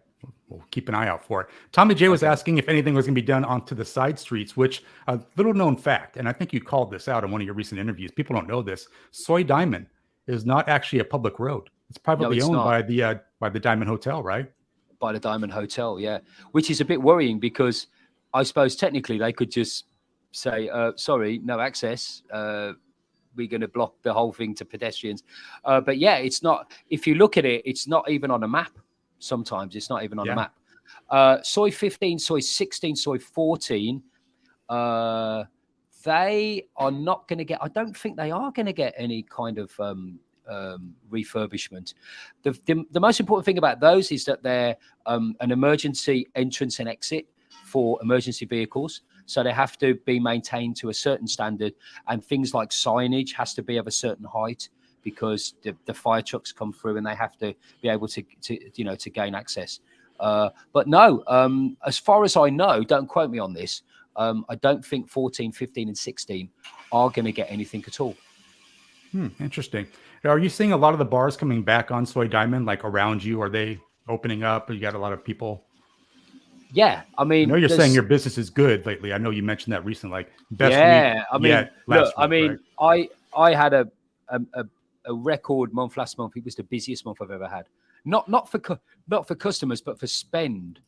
We'll keep an eye out for it. Tommy J was asking if anything was going to be done onto the side streets, which a little known fact, and I think you called this out in one of your recent interviews. People don't know this. Soi Diamond is not actually a public road. It's privately owned by the Diamond Hotel, right? By the Diamond Hotel, yeah, which is a bit worrying, because I suppose technically they could just say, sorry, no access. We're going to block the whole thing to pedestrians. But yeah, it's not. If you look at it, it's not even on a map. Sometimes it's not even on a map. Soi 15, Soi 16, Soi 14, they are not going to get, I don't think they are going to get any kind of refurbishment. The most important thing about those is that they're an emergency entrance and exit for emergency vehicles. So they have to be maintained to a certain standard, and things like signage has to be of a certain height, because the fire trucks come through and they have to be able to gain access. But no, as far as I know, don't quote me on this, I don't think 14, 15 and 16 are going to get anything at all. Interesting. Are you seeing a lot of the bars coming back on Soi Diamond, like around you? Are they opening up? You got a lot of people? Yeah, I mean, I know you're saying your business is good lately. I know you mentioned that recently, like best week. I had a record month last month. It was the busiest month I've ever had. Not for customers, but for spend.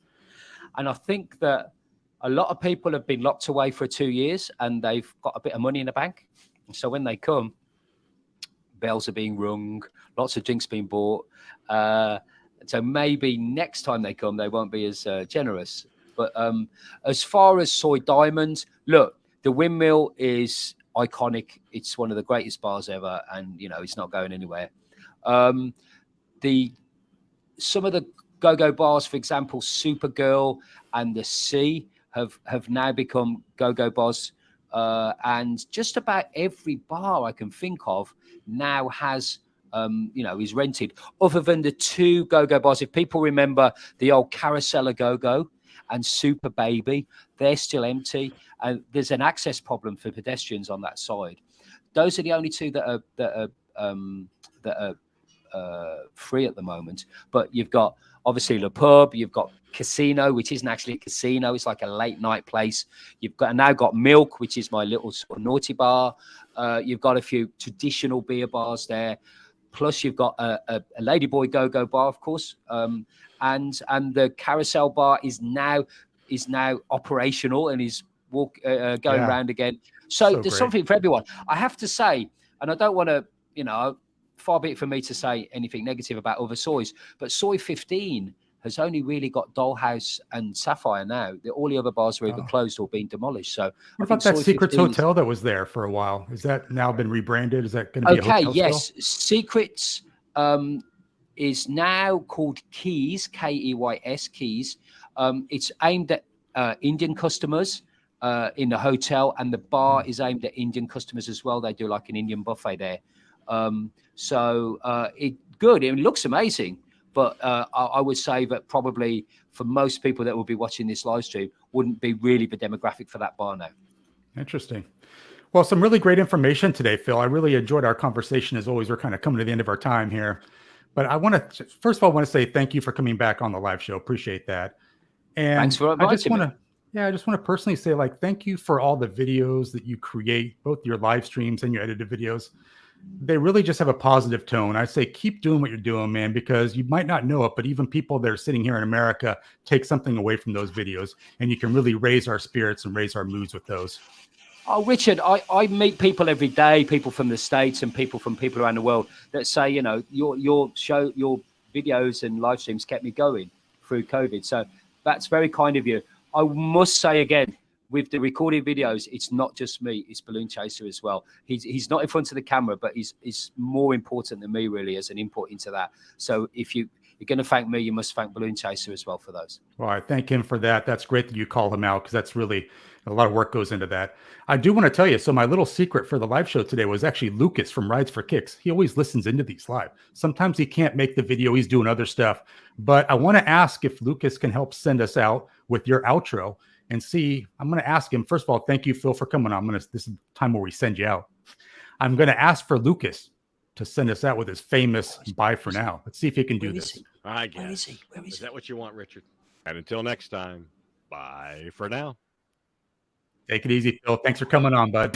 And I think that a lot of people have been locked away for 2 years, and they've got a bit of money in the bank. So when they come, bells are being rung, lots of drinks being bought. So maybe next time they come, they won't be as generous. But as far as Soi Diamond, look, the windmill is iconic. It's one of the greatest bars ever, and it's not going anywhere. Some of the go-go bars, for example, Supergirl and the Sea, have now become go-go bars, and just about every bar I can think of now has is rented, other than the 2 go-go bars. If people remember the old Carousel Go-Go and Super Baby, they're still empty, and there's an access problem for pedestrians on that side. Those are the only 2 that are free at the moment. But you've got obviously Le Pub, you've got Casino, which isn't actually a casino, it's like a late night place. You've now got Milk, which is my little sort of naughty bar. You've got a few traditional beer bars there. Plus, you've got a Ladyboy Go-Go bar, of course, and the carousel bar is now operational and is going around again. So there's great. something for everyone. I have to say, and I don't want to, far be it from me to say anything negative about other sois, but Soi 15 has only really got Dollhouse and Sapphire now. All the other bars are either closed or being demolished. So what about that Secrets Hotel that was there for a while? Is that now been rebranded? Is that going to be a hotel yes. still? Secrets is now called Keys, Keys, Keys. It's aimed at Indian customers in the hotel, and the bar is aimed at Indian customers as well. They do like an Indian buffet there. It looks amazing. But I would say that probably for most people that will be watching this live stream wouldn't be really the demographic for that bar now. Interesting. Well, some really great information today, Phil. I really enjoyed our conversation. As always, we're kind of coming to the end of our time here. But I want to, first of all, say thank you for coming back on the live show. Appreciate that. And thanks for inviting me. I just want to personally say, thank you for all the videos that you create, both your live streams and your edited videos. They really just have a positive tone. I say keep doing what you're doing, man, because you might not know it, but even people that are sitting here in America take something away from those videos, and you can really raise our spirits and raise our moods with those. Oh, Richard, I meet people every day, people from the States and people around the world that say, your show, your videos and live streams kept me going through COVID. So that's very kind of you. I must say again, with the recorded videos, it's not just me, it's Balloon Chaser as well. He's not in front of the camera, but he's more important than me really as an input into that. So if you're going to thank me, you must thank Balloon Chaser as well for those. Well, I thank him for that. That's great that you call him out, because that's really a lot of work goes into that. I do want to tell you, so my little secret for the live show today was actually Lucas from Rides for Kicks. He always listens into these live. Sometimes he can't make the video, he's doing other stuff. But I want to ask if Lucas can help send us out with your outro. And see, I'm going to ask him, first of all, thank you, Phil, for coming on. This is the time where we send you out. I'm going to ask for Lucas to send us out with his famous bye for now. Let's see if he can do this. I guess. Where is that what you want, Richard? And until next time, bye for now. Take it easy, Phil. Thanks for coming on, bud.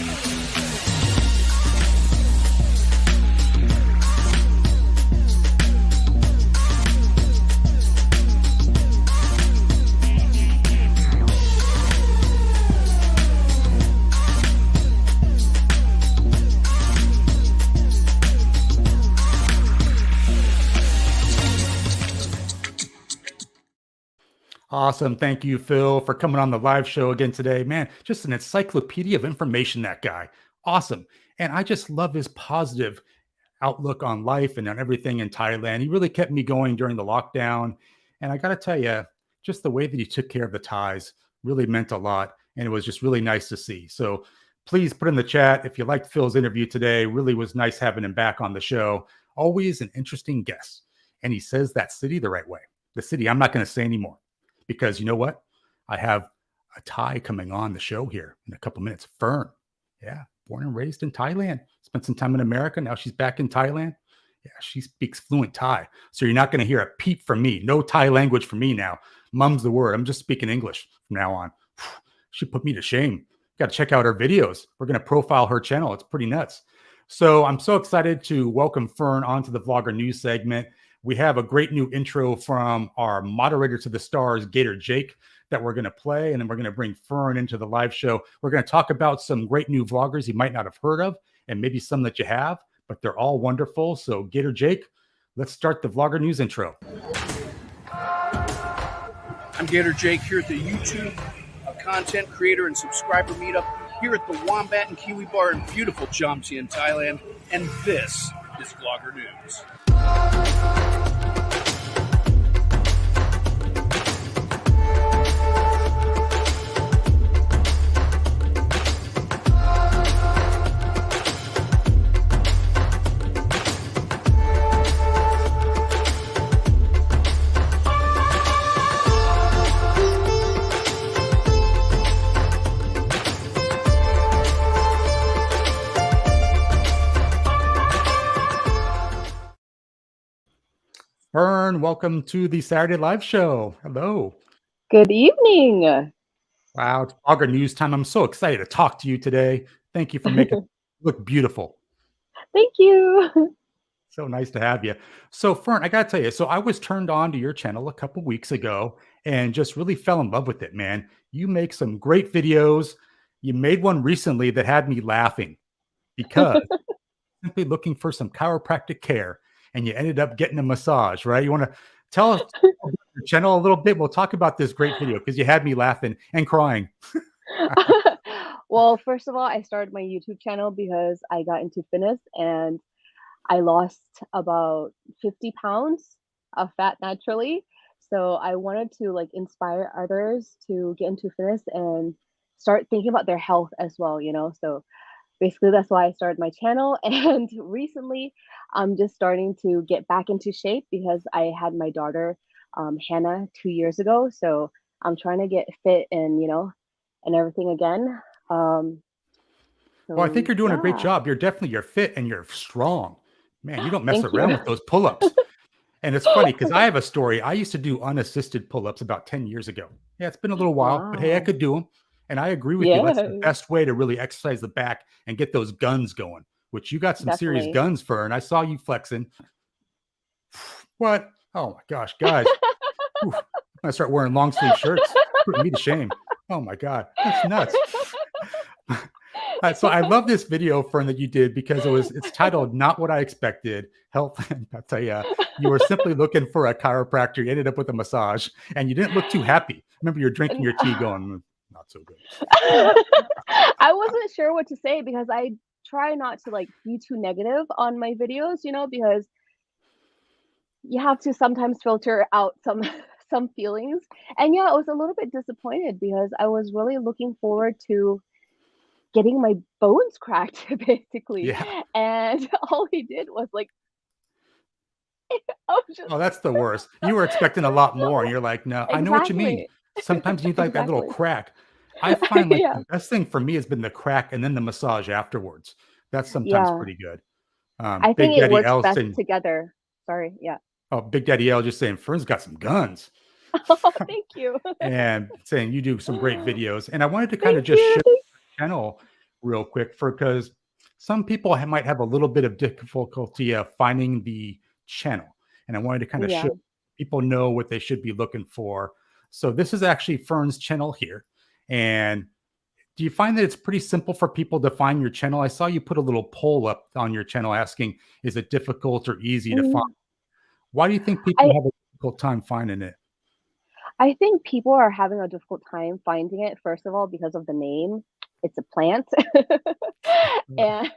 Awesome. Thank you, Phil, for coming on the live show again today. Man, just an encyclopedia of information, that guy. Awesome. And I just love his positive outlook on life and on everything in Thailand. He really kept me going during the lockdown. And I got to tell you, just the way that he took care of the Thais really meant a lot. And it was just really nice to see. So please put in the chat if you liked Phil's interview today. Really was nice having him back on the show. Always an interesting guest. And he says that city the right way. The city I'm not going to say anymore. Because you know what? I have a Thai coming on the show here in a couple minutes. Fern. Yeah. Born and raised in Thailand. Spent some time in America. Now she's back in Thailand. Yeah. She speaks fluent Thai. So you're not going to hear a peep from me. No Thai language from me now. Mum's the word. I'm just speaking English from now on. She put me to shame. Got to check out her videos. We're going to profile her channel. It's pretty nuts. So I'm so excited to welcome Fern onto the Vlogger News segment. We have a great new intro from our moderator to the stars, Gator Jake, that we're going to play. And then we're going to bring Fern into the live show. We're going to talk about some great new vloggers you might not have heard of, and maybe some that you have, but they're all wonderful. So Gator Jake, let's start the Vlogger News intro. I'm Gator Jake here at the YouTube, a content creator and subscriber meetup here at the Wombat and Kiwi Bar in beautiful Jamsi in Thailand. And this is Vlogger News. Fern, welcome to the Saturday Live Show. Hello. Good evening. Wow, it's Vlogger News time. I'm so excited to talk to you today. Thank you for making it look beautiful. Thank you. So nice to have you. So Fern, I gotta tell you, so I was turned on to your channel a couple weeks ago and just really fell in love with it, man. You make some great videos. You made one recently that had me laughing because simply looking for some chiropractic care and you ended up getting a massage, right? You want to tell us about your channel a little bit? We'll talk about this great video because you had me laughing and crying. Well, first of all, I started my YouTube channel because I got into fitness and I lost about 50 pounds of fat naturally. So I wanted to like inspire others to get into fitness and start thinking about their health as well, you know? So basically that's why I started my channel. And recently I'm just starting to get back into shape because I had my daughter, Hannah, 2 years ago. So I'm trying to get fit and, you know, and everything again. Um, Well, I think so you're doing a great yeah, job. You're fit and you're strong. Man, you don't mess thank around you. with those pull-ups. And it's funny because I have a story. I used to do unassisted pull-ups about 10 years ago. Yeah, it's been a little while, but hey, I Wow. could do them. And I agree with you. That's the Yeah, best way to really exercise the back and get those guns going, which you got some serious definitely. guns for. And I saw you flexing. What? Oh my gosh, guys. Oof, I'm gonna start wearing long sleeve shirts. Putting me to shame. Oh my God, that's nuts. So I love this video, Fern, that you did because it's titled "Not What I Expected." Health in Pattaya. You were simply looking for a chiropractor. You ended up with a massage, and you didn't look too happy. Remember, you're drinking And your tea, going, "Not so good." I wasn't sure what to say because I try not to like be too negative on my videos, you know, because you have to sometimes filter out some some feelings. And yeah, I was a little bit disappointed because I was really looking forward to getting my bones cracked basically. Yeah. And all he did was like I was just Oh, that's the worst. You were expecting a lot more, and you're like, "No, I know what you mean." exactly. Sometimes you need like that little Exactly. crack. I find like Yeah. the best thing for me has been the crack and then the massage afterwards. That's sometimes Yeah. pretty good. I Big think it Daddy works L best saying, together. Sorry. Yeah. "Oh, Big Daddy L just saying Fern's got some guns," Oh, thank you. and saying you do some great videos. And I wanted to kind Thank of just you. show the channel real quick for because some people might have a little bit of difficulty finding the channel, and I wanted to kind of show Yeah. people know what they should be looking for. So this is actually Fern's channel here, and do you find that it's pretty simple for people to find your channel? I saw you put a little poll up on your channel asking, is it difficult or easy to find? Mm, Why do you think people I have a difficult time finding it? I think people are having a difficult time finding it, first of all, because of the name. It's a plant. And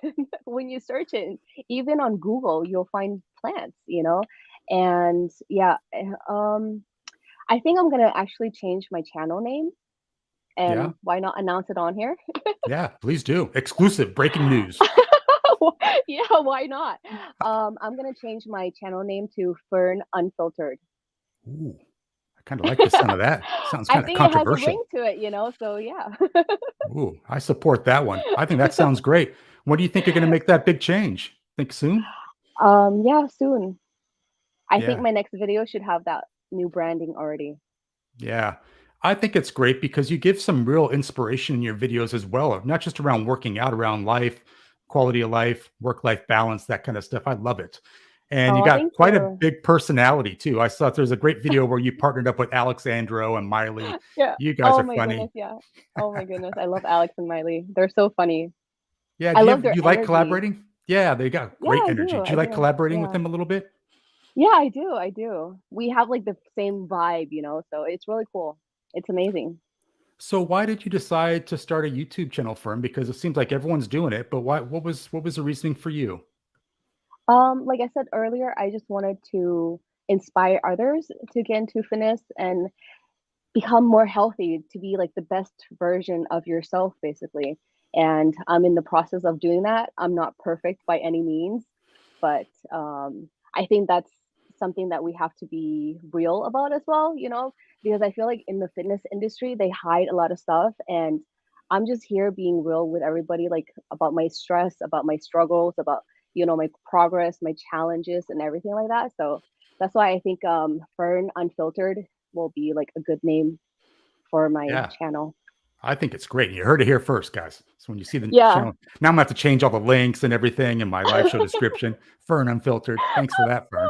when you search it, even on Google, you'll find plants, you know? And yeah, I think I'm gonna actually change my channel name Yeah, and why not announce it on here? yeah, please do. Exclusive breaking news. Yeah, why not? I'm gonna change my channel name to Fern Unfiltered. Ooh, I kind of like the sound of that. Sounds I kind of think it has a ring controversial. to it, you know, so yeah. Ooh, I support that one. I think that sounds great. When do you think you're going to make that big change? Think soon? Yeah, soon. I think Yeah. my next video should have that new branding already. Yeah. I think it's great because you give some real inspiration in your videos as well, not just around working out, around life, quality of life, work life balance, that kind of stuff. I love it. And you Oh, got thank quite a you. big personality too. I saw there's a great video where you partnered up with Alexandro and Miley. Yeah. You guys Oh are my goodness, funny. yeah. Oh my goodness. I love Alex and Miley. They're so funny. Yeah. I Do love their you like energy. collaborating? Yeah, they got Yeah, great I energy. do. Do you I like do. collaborating with Yeah. them a little bit? Yeah, I do. I do. We have like the same vibe, you know, so it's really cool. It's amazing. So why did you decide to start a YouTube channel for him? Because it seems like everyone's doing it, but why what was the reasoning for you? Like I said earlier, I just wanted to inspire others to get into fitness and become more healthy, to be like the best version of yourself, basically. And I'm in the process of doing that. I'm not perfect by any means, but I think that's something that we have to be real about as well, you know, because I feel like in the fitness industry, they hide a lot of stuff. And I'm just here being real with everybody, like about my stress, about my struggles, about, you know, my progress, my challenges, and everything like that. So that's why I think Fern Unfiltered will be like a good name for my Yeah. channel. I think it's great. You heard it here first, guys. So when you see the Yeah. channel, now I'm going to have to change all the links and everything in my live show description. Fern Unfiltered. Thanks for that, Fern.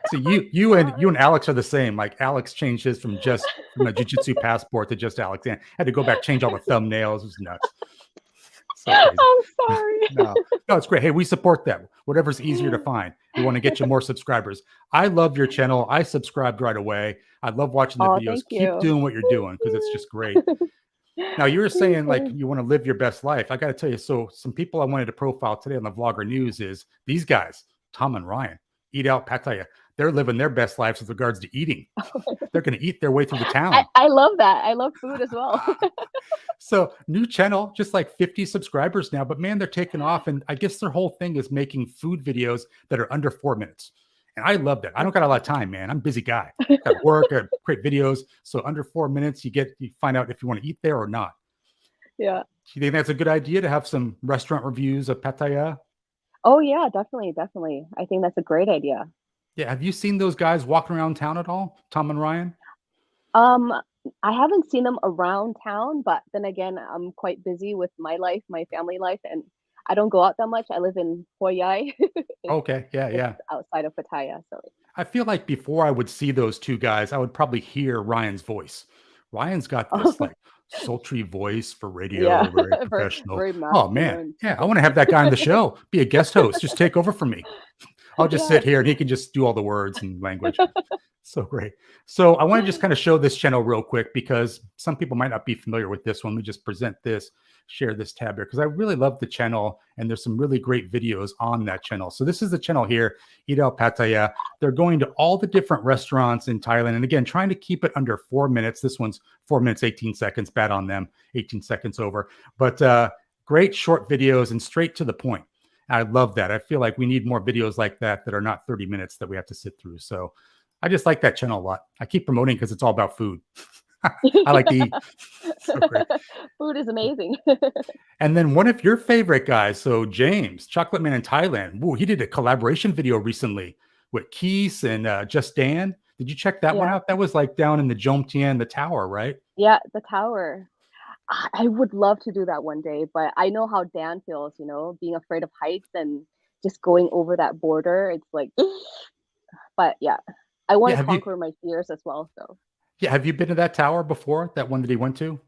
So you and Alex are the same. Like Alex changed his from a jiu-jitsu passport to just Alex. And had to go back, change all the thumbnails. It was nuts. So crazy. I'm sorry. No, it's great. Hey, we support that. Whatever's easier to find. We want to get you more subscribers. I love your channel. I subscribed right away. I love watching the videos. Keep doing what you're doing because it's just great. Now you were saying like you want to live your best life. I got to tell you, so some people I wanted to profile today on the Vlogger News is these guys, Tom and Ryan, Eat Out Pattaya. They're living their best lives with regards to eating. They're going to eat their way through the town. I love that. I love food as well. So new channel, just like 50 subscribers now, but man, they're taking off. And I guess their whole thing is making food videos that are under 4 minutes. And I love that. I don't got a lot of time, man. I'm a busy guy. I got work, I create videos. So under 4 minutes, you find out if you want to eat there or not. Yeah. Do you think that's a good idea to have some restaurant reviews of Pattaya? Oh yeah, definitely. I think that's a great idea. Yeah. Have you seen those guys walking around town at all? Tom and Ryan? I haven't seen them around town, but then again, I'm quite busy with my life, my family life, and I don't go out that much. I live in Hoi. Okay. Yeah. Outside of Pattaya. So I feel like before I would see those two guys, I would probably hear Ryan's voice. Ryan's got this like sultry voice for radio, very professional. very Oh man. Yeah. I want to have that guy on the show, be a guest host, just take over for me. I'll just sit here and he can just do all the words and language. So great. So I want to just kind of show this channel real quick because some people might not be familiar with this one. We just present this, share this tab here because I really love the channel and there's some really great videos on that channel. So this is the channel here, Eat Out Pattaya. They're going to all the different restaurants in Thailand. And again, trying to keep it under 4 minutes. This one's 4 minutes, 18 seconds, bad on them, 18 seconds over. But great short videos and straight to the point. I love that. I feel like we need more videos like that are not 30 minutes that we have to sit through. So I just like that channel a lot. I keep promoting because it's all about food. I like to eat. So great. Food is amazing. And then one of your favorite guys, so James, Chocolate Man in Thailand. Ooh, he did a collaboration video recently with Keese and Just Dan. Did you check that one out? That was like down in the Jomtien, the tower, right? Yeah, the tower. I would love to do that one day, but I know how Dan feels, being afraid of heights and just going over that border. It's like, but yeah, I want to conquer my fears as well. So yeah, have you been to that tower before? That one that he went to?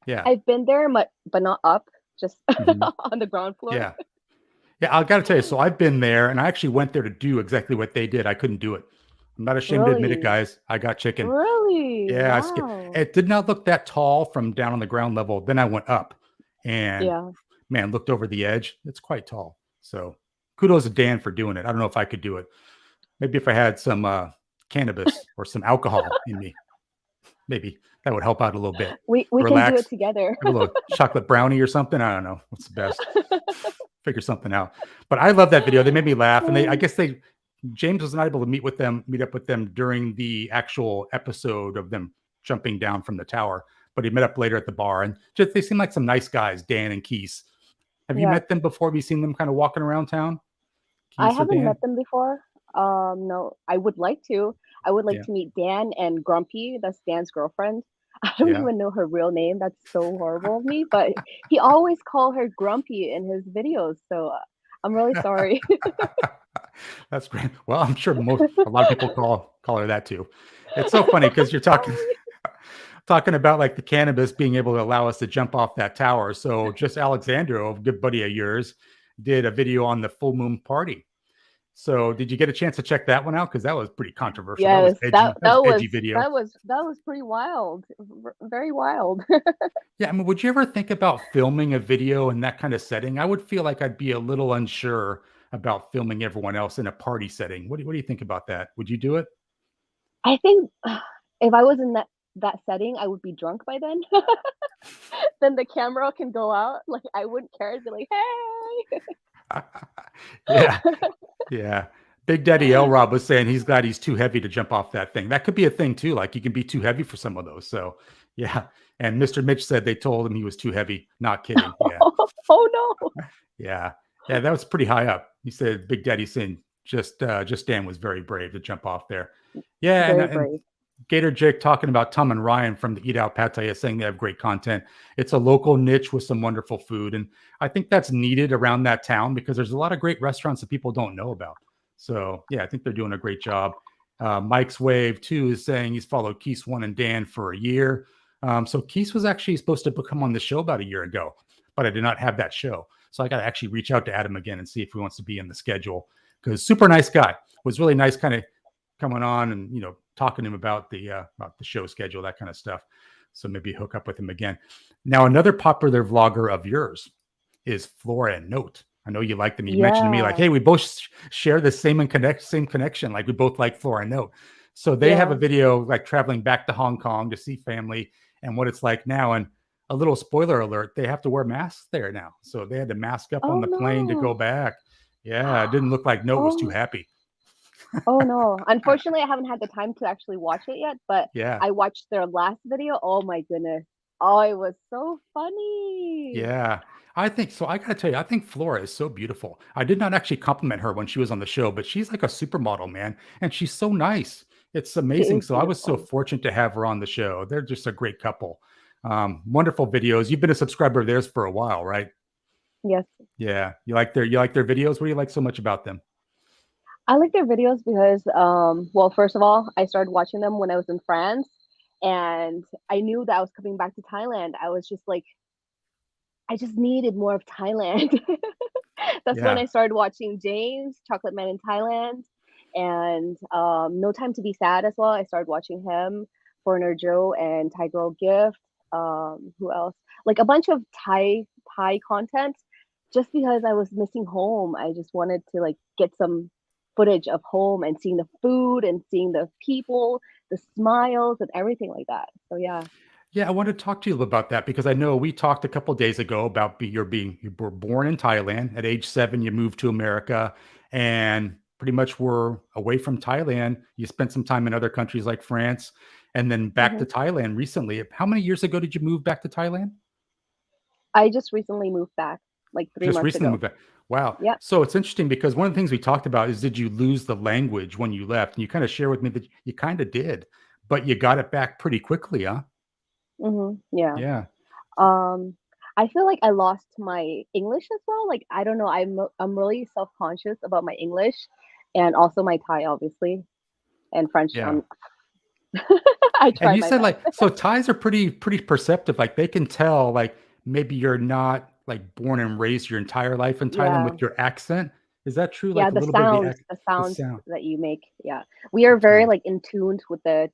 Yeah, I've been there, but not up, just on the ground floor. Yeah, I got to tell you. So I've been there, and I actually went there to do exactly what they did. I couldn't do it. I'm not ashamed to admit it, guys. I got chicken. Really? Yeah, wow. It did not look that tall from down on the ground level. Then I went up, and man, looked over the edge. It's quite tall. So kudos to Dan for doing it. I don't know if I could do it. Maybe if I had some cannabis or some alcohol in me, maybe that would help out a little bit. We can do it together. A little chocolate brownie or something. I don't know what's the best. Figure something out. But I love that video. They made me laugh, and I guess James was not able to meet up with them during the actual episode of them jumping down from the tower, but he met up later at the bar, and just they seem like some nice guys, Dan and Keese. Have you met them before? Have you seen them kind of walking around town? I haven't met them before. No, I would like to. I would like to meet Dan and Grumpy. That's Dan's girlfriend. I don't even know her real name. That's so horrible of me, but he always called her Grumpy in his videos. So I'm really sorry. That's great. Well, I'm sure a lot of people call her that too. It's so funny because you're talking about like the cannabis being able to allow us to jump off that tower. So just Alexandro, a good buddy of yours, did a video on the full moon party. So did you get a chance to check that one out? Because that was pretty controversial. Yes, that was edgy video. That was pretty wild, very wild. Yeah, I mean, would you ever think about filming a video in that kind of setting? I would feel like I'd be a little unsure about filming everyone else in a party setting. What do you think about that? Would you do it? I think if I was in that setting, I would be drunk by then. Then the camera can go out. Like I wouldn't care. I'd be like, hey. Yeah. Big Daddy L Rob was saying he's glad he's too heavy to jump off that thing. That could be a thing too. Like you can be too heavy for some of those. So yeah. And Mr. Mitch said they told him he was too heavy. Not kidding. Yeah. Oh no. Yeah. Yeah. That was pretty high up. He said Big Daddy saying just Dan was very brave to jump off there. Yeah. Gator Jake talking about Tom and Ryan from the Eat Out Pattaya, saying they have great content. It's a local niche with some wonderful food. And I think that's needed around that town because there's a lot of great restaurants that people don't know about. So, yeah, I think they're doing a great job. Mike's Wave, too, is saying he's followed Keith, One, and Dan for a year. So Keith was actually supposed to come on the show about a year ago, but I did not have that show. So I got to actually reach out to Adam again and see if he wants to be in the schedule, because super nice guy. Was really nice kind of coming on and, you know, talking to him about the show schedule, that kind of stuff. So maybe hook up with him again. Now, another popular vlogger of yours is Flora and Note. I know you like them. You mentioned to me like, hey, we both share the same connection. Like we both like Flora and Note. So they have a video like traveling back to Hong Kong to see family and what it's like now. And a little spoiler alert, they have to wear masks there now. So they had to mask up on the plane to go back. Yeah, it didn't look like Note was too happy. Oh no, unfortunately I haven't had the time to actually watch it yet, but yeah, I watched their last video. Oh my goodness. Oh, it was so funny. Yeah, I think so. I gotta tell you, I think Flora is so beautiful. I did not actually compliment her when she was on the show, but she's like a supermodel, man, and she's so nice. It's She amazing. is So I was so beautiful. fortunate to have her on the show. They're just a great couple. Wonderful videos. You've been a subscriber of theirs for a while, right? Yes. Yeah. You like their videos? What do you like so much about them? I like their videos because, well, first of all, I started watching them when I was in France, and I knew that I was coming back to Thailand. I was just like, I just needed more of Thailand. That's when Yeah. I started watching James, Chocolate Man in Thailand, and No Time to Be Sad as well. I started watching him, Foreigner Joe, and Thai Girl Gift. Who else? Like a bunch of Thai content. Just because I was missing home, I just wanted to like get some footage of home and seeing the food and seeing the people, the smiles and everything like that. So yeah. Yeah, I want to talk to you about that because I know we talked a couple days ago about you were born in Thailand. At age 7, you moved to America and pretty much were away from Thailand. You spent some time in other countries like France and then back to Thailand recently. How many years ago did you move back to Thailand? I just recently moved back, like 3 Just months recently ago. moved back. Wow. Yeah. So it's interesting because one of the things we talked about is, did you lose the language when you left? And you kind of share with me that you kind of did, but you got it back pretty quickly, huh? Yeah. Yeah. I feel like I lost my English as well. Like I don't know, I'm really self-conscious about my English and also my Thai, obviously, and French. Yeah. I And tried you my said best. like, so Thais are pretty perceptive. Like they can tell like maybe you're not like born and raised your entire life in Thailand Yeah. with your accent. Is that true? Yeah, Like a little bit of the the sounds sound, that you make. Yeah. We are the very tones. like in tuned with the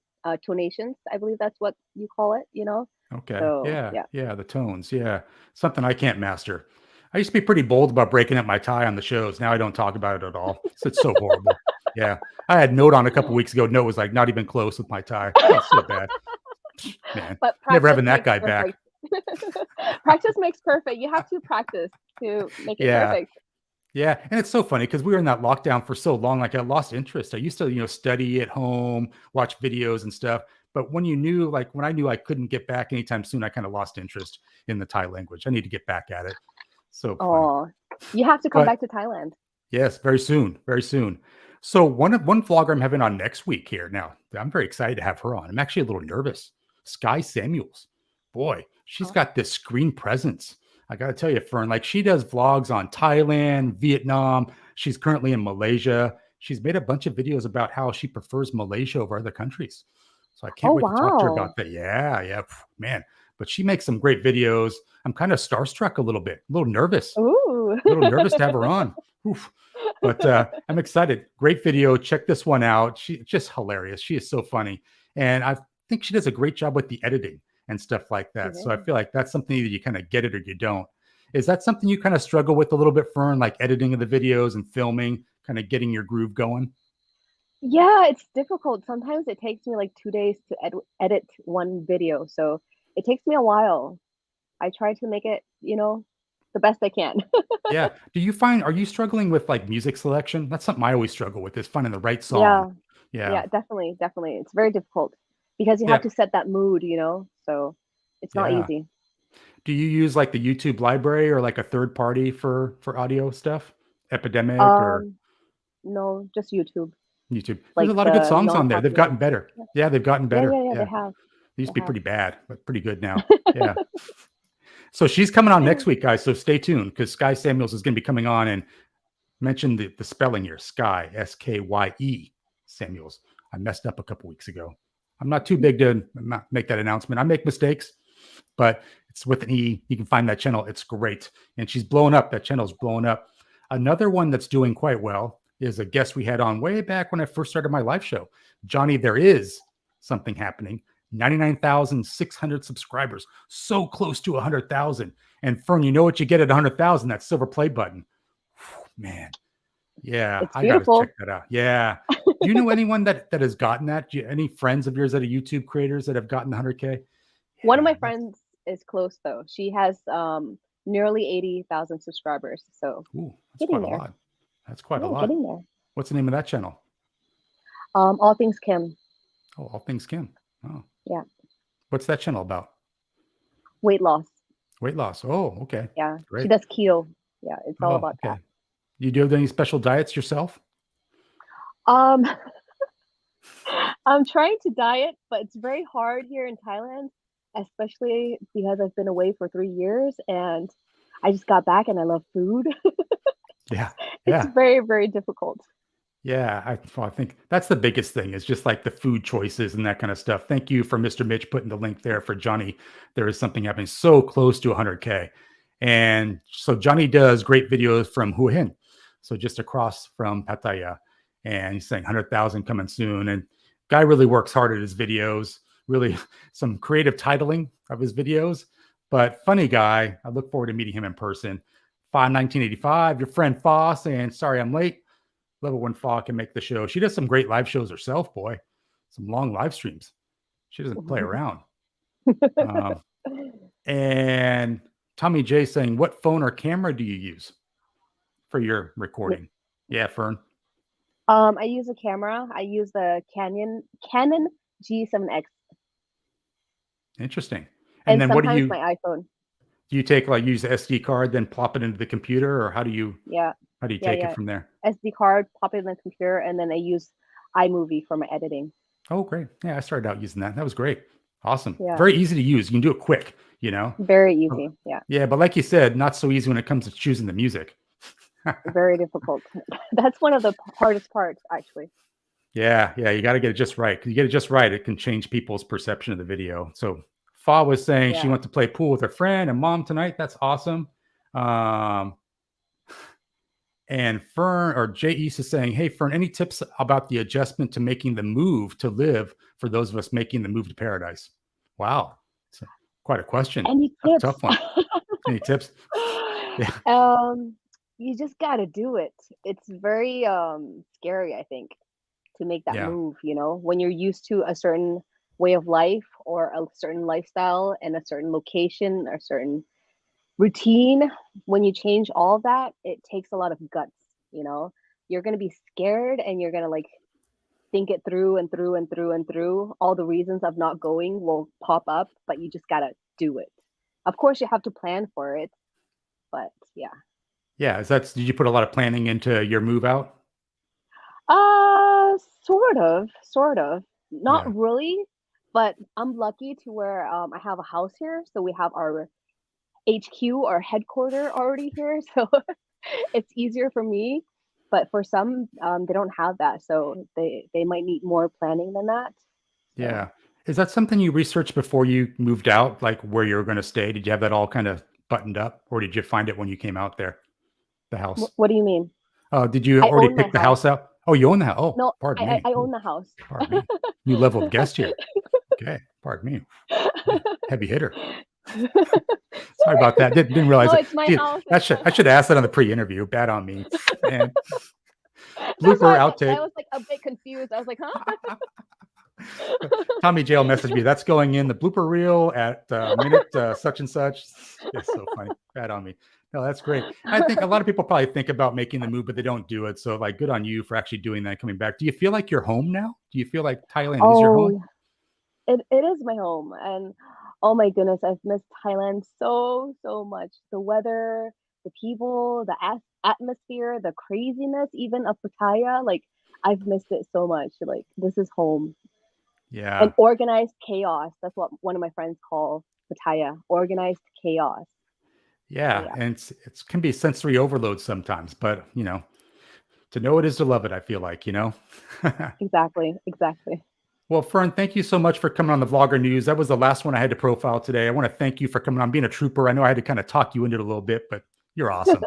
tonations. I believe that's what you call it, you know? Okay. So Yeah. yeah. Yeah. The tones. Yeah. Something I can't master. I used to be pretty bold about breaking up my Thai on the shows. Now I don't talk about it at all. It's so horrible. Yeah. I had Note on a couple weeks ago. Note was like not even close with my Thai. Oh, it's so bad. Man, But never practice having that makes guy back. perfect. Practice makes perfect. You have to practice to make it Yeah. perfect. Yeah, and it's so funny because we were in that lockdown for so long. Like I lost interest. I used to, study at home, watch videos and stuff. But when when I knew I couldn't get back anytime soon, I kind of lost interest in the Thai language. I need to get back at it. So funny. Oh, you have to come But back to Thailand. yes, very soon, very soon. So one vlogger I'm having on next week here. Now I'm very excited to have her on. I'm actually a little nervous. Sky Samuels, boy, she's Huh? got this screen presence. I got to tell you, Fern, like she does vlogs on Thailand, Vietnam. She's currently in Malaysia. She's made a bunch of videos about how she prefers Malaysia over other countries. So I can't Oh wait to talk to her wow. about that. Yeah, yeah, man. But she makes some great videos. I'm kind of starstruck a little bit, a little nervous Ooh. to have her on. Oof. But I'm excited. Great video. Check this one out. She's just hilarious. She is so funny. And I think she does a great job with the editing and stuff like that. So I feel like that's something that you kind of get it or you don't. Is that something you kind of struggle with a little bit, Fern, like editing of the videos and filming, kind of getting your groove going? Yeah, it's difficult. Sometimes it takes me like 2 days to edit one video. So it takes me a while. I try to make it, the best I can. Yeah. Are you struggling with like music selection? That's something I always struggle with, is finding the right song. Yeah. Yeah. Yeah, definitely, definitely. It's very difficult because you have Yeah. to set that mood. So it's not Yeah. easy. Do you use like the YouTube library or like a third party for audio stuff? Epidemic or No, just YouTube. YouTube. Like There's a lot of good the songs on there. They've non-popular. gotten better. Yeah. Yeah, they've gotten better. Yeah, Yeah. they have. They used to They be have. pretty bad, but pretty good now. Yeah. So she's coming on next week, guys. So stay tuned because Sky Samuels is going to be coming on and mention the spelling here. Sky, Skye Samuels. I messed up a couple weeks ago. I'm not too big to not make that announcement. I make mistakes, but it's with an E. You can find that channel. It's great. And she's blowing up. That channel's blowing up. Another one that's doing quite well is a guest we had on way back when I first started my live show. Johnny, there is something happening. 99,600 subscribers. So close to 100,000. And Fern, you know what you get at 100,000? That silver play button. Whew, man. Yeah, It's I got to beautiful. check that out. Yeah. Do you know anyone that has gotten that? Any friends of yours that are YouTube creators that have gotten 100K? One of my Yeah, friends is close though. She has nearly 80,000 subscribers. So ooh, that's getting quite a there. lot. That's quite a Yeah, lot. getting there. What's the name of that channel? All Things Kim. Oh, All Things Kim. Oh, Yeah. what's that channel about? Weight loss. Weight loss. Oh, okay. Yeah. Great. She does keto. Yeah, it's all about okay. You do any special diets yourself? that. I'm trying to diet, but it's very hard here in Thailand, especially because I've been away for 3 years and I just got back and I love food. Yeah. It's Yeah. very, very difficult. Yeah, I think that's the biggest thing is just like the food choices and that kind of stuff. Thank you for Mr. Mitch putting the link there for Johnny. There is something happening so close to 100K. And so Johnny does great videos from Hua Hin. So just across from Pattaya. And he's saying 100,000 coming soon. And guy really works hard at his videos, really some creative titling of his videos, but funny guy. I look forward to meeting him in person. 1985, your friend Fa saying, sorry, I'm late. Love it when Fa can make the show. She does some great live shows herself, boy. Some long live streams. She doesn't play around. And Tommy J saying, what phone or camera do you use for your recording? Yeah, Fern. I use a camera. I use the Canon G7X. Interesting. And then what do you my iPhone. do you take use the SD card, then plop it into the computer, or how do you take it from there? SD card, pop it in the computer, and then I use iMovie for my editing. Oh, great. Yeah, I started out using that. That was great. Awesome. Yeah. Very easy to use. You can do it quick, Very easy. Yeah. Yeah, but like you said, not so easy when it comes to choosing the music. Very difficult. That's one of the hardest parts, actually. Yeah, you got to get it just right. Because you get it just right, it can change people's perception of the video. So Fa was saying she went to play pool with her friend and mom tonight. That's awesome. And Fern or Jay East is saying, hey, Fern, any tips about the adjustment to making the move to live for those of us making the move to paradise? Wow. It's quite a question. Any That's tips? a tough one. Any tips? Yeah. You just got to do it. It's very scary, I think, to make that move, when you're used to a certain way of life or a certain lifestyle and a certain location or certain routine. When you change all of that, it takes a lot of guts. You're going to be scared and you're going to think it through and through and through and through. All the reasons of not going will pop up, but you just got to do it. Of course, you have to plan for it, but yeah. Yeah. Did you put a lot of planning into your move out? Sort of. Not really, but I'm lucky to where I have a house here. So we have our HQ, our headquarters already here. So it's easier for me. But for some, they don't have that. So they might need more planning than that. So. Yeah. Is that something you researched before you moved out, like where you were going to stay? Did you have that all kind of buttoned up, or did you find it when you came out there, the house? What do you mean? Did you already pick the house out? Oh, you own the house? Oh, no, pardon me. I own the house. Pardon me. New level of guest here. Okay, pardon me. Heavy hitter. Sorry about that. Didn't realize no, it. It's my house. I should ask that on the pre-interview. Bad on me. And blooper outtake. I was a bit confused. I was like, huh? Tommy Jail messaged me. That's going in the blooper reel at minute such and such. It's so funny. Bad on me. No, that's great. I think a lot of people probably think about making the move, but they don't do it. So good on you for actually doing that, coming back. Do you feel like you're home now? Do you feel like Thailand is your home? It is my home. And oh my goodness, I've missed Thailand so much. The weather, the people, the atmosphere, the craziness, even of Pattaya. I've missed it so much. Like, this is home. Yeah. And organized chaos. That's what one of my friends call Pattaya. Organized chaos. Yeah. Yeah. And it can be sensory overload sometimes, but you know, to know it is to love it, I feel like, you know. Exactly. Well, Fern, thank you so much for coming on the Vlogger News. That was the last one I had to profile today. I want to thank you for coming on, being a trooper. I know I had to kind of talk you into it a little bit, but you're awesome.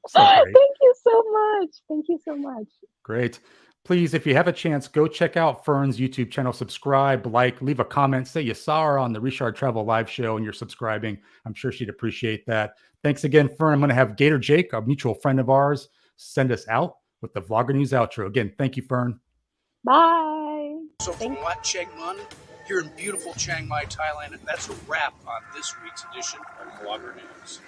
So great. Thank you so much. Thank you so much. Great. Please, if you have a chance, go check out Fern's YouTube channel, subscribe, like, leave a comment, say you saw her on the Richard Travel Live show and you're subscribing. I'm sure she'd appreciate that. Thanks again, Fern. I'm going to have Gator Jake, a mutual friend of ours, send us out with the Vlogger News outro. Again, thank you, Fern. Bye. So from Wat Cheng Mun here in beautiful Chiang Mai, Thailand, that's a wrap on this week's edition of Vlogger News.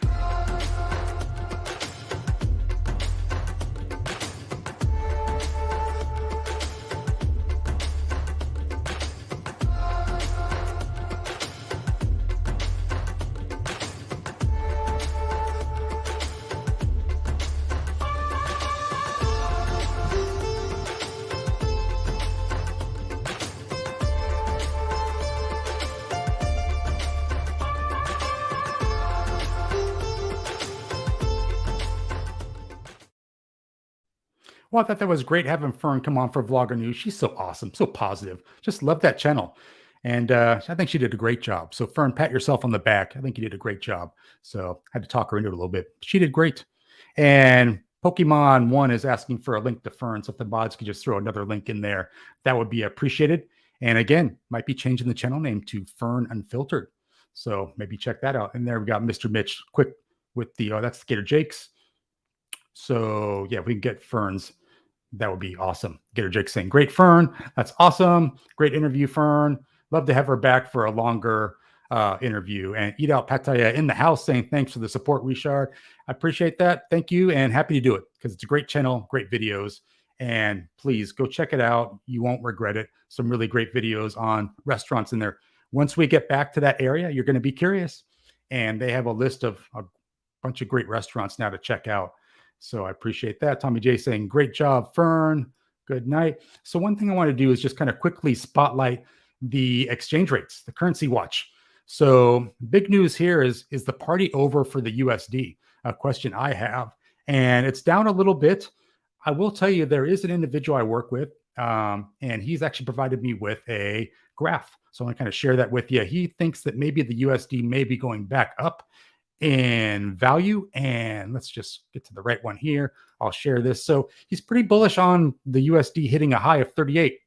Well, I thought that was great having Fern come on for Vlogger News. She's so awesome, so positive. Just love that channel. And I think she did a great job. So Fern, pat yourself on the back. I think you did a great job. So I had to talk her into it a little bit. She did great. And Pokemon One is asking for a link to Fern. So if the mods could just throw another link in there, that would be appreciated. And again, might be changing the channel name to Fern Unfiltered. So maybe check that out. And there we got Mr. Mitch quick with the, that's Gator Jake's. So yeah, we can get Fern's. That would be awesome. Gator Jake saying, great, Fern. That's awesome. Great interview, Fern. Love to have her back for a longer interview. And Eat Out Pattaya in the house saying, thanks for the support, Richard. I appreciate that. Thank you. And happy to do it because it's a great channel, great videos. And please go check it out. You won't regret it. Some really great videos on restaurants in there. Once we get back to that area, you're going to be curious. And they have a list of a bunch of great restaurants now to check out. So I appreciate that. Tommy J saying, great job, Fern. Good night. So one thing I want to do is just kind of quickly spotlight the exchange rates, the currency watch. So big news here is the party over for the USD? A question I have. And it's down a little bit. I will tell you, there is an individual I work with, and he's actually provided me with a graph. So I want to kind of share that with you. He thinks that maybe the USD may be going back up in value. And let's just get to the right one here. I'll share this. So he's pretty bullish on the USD hitting a high of 38,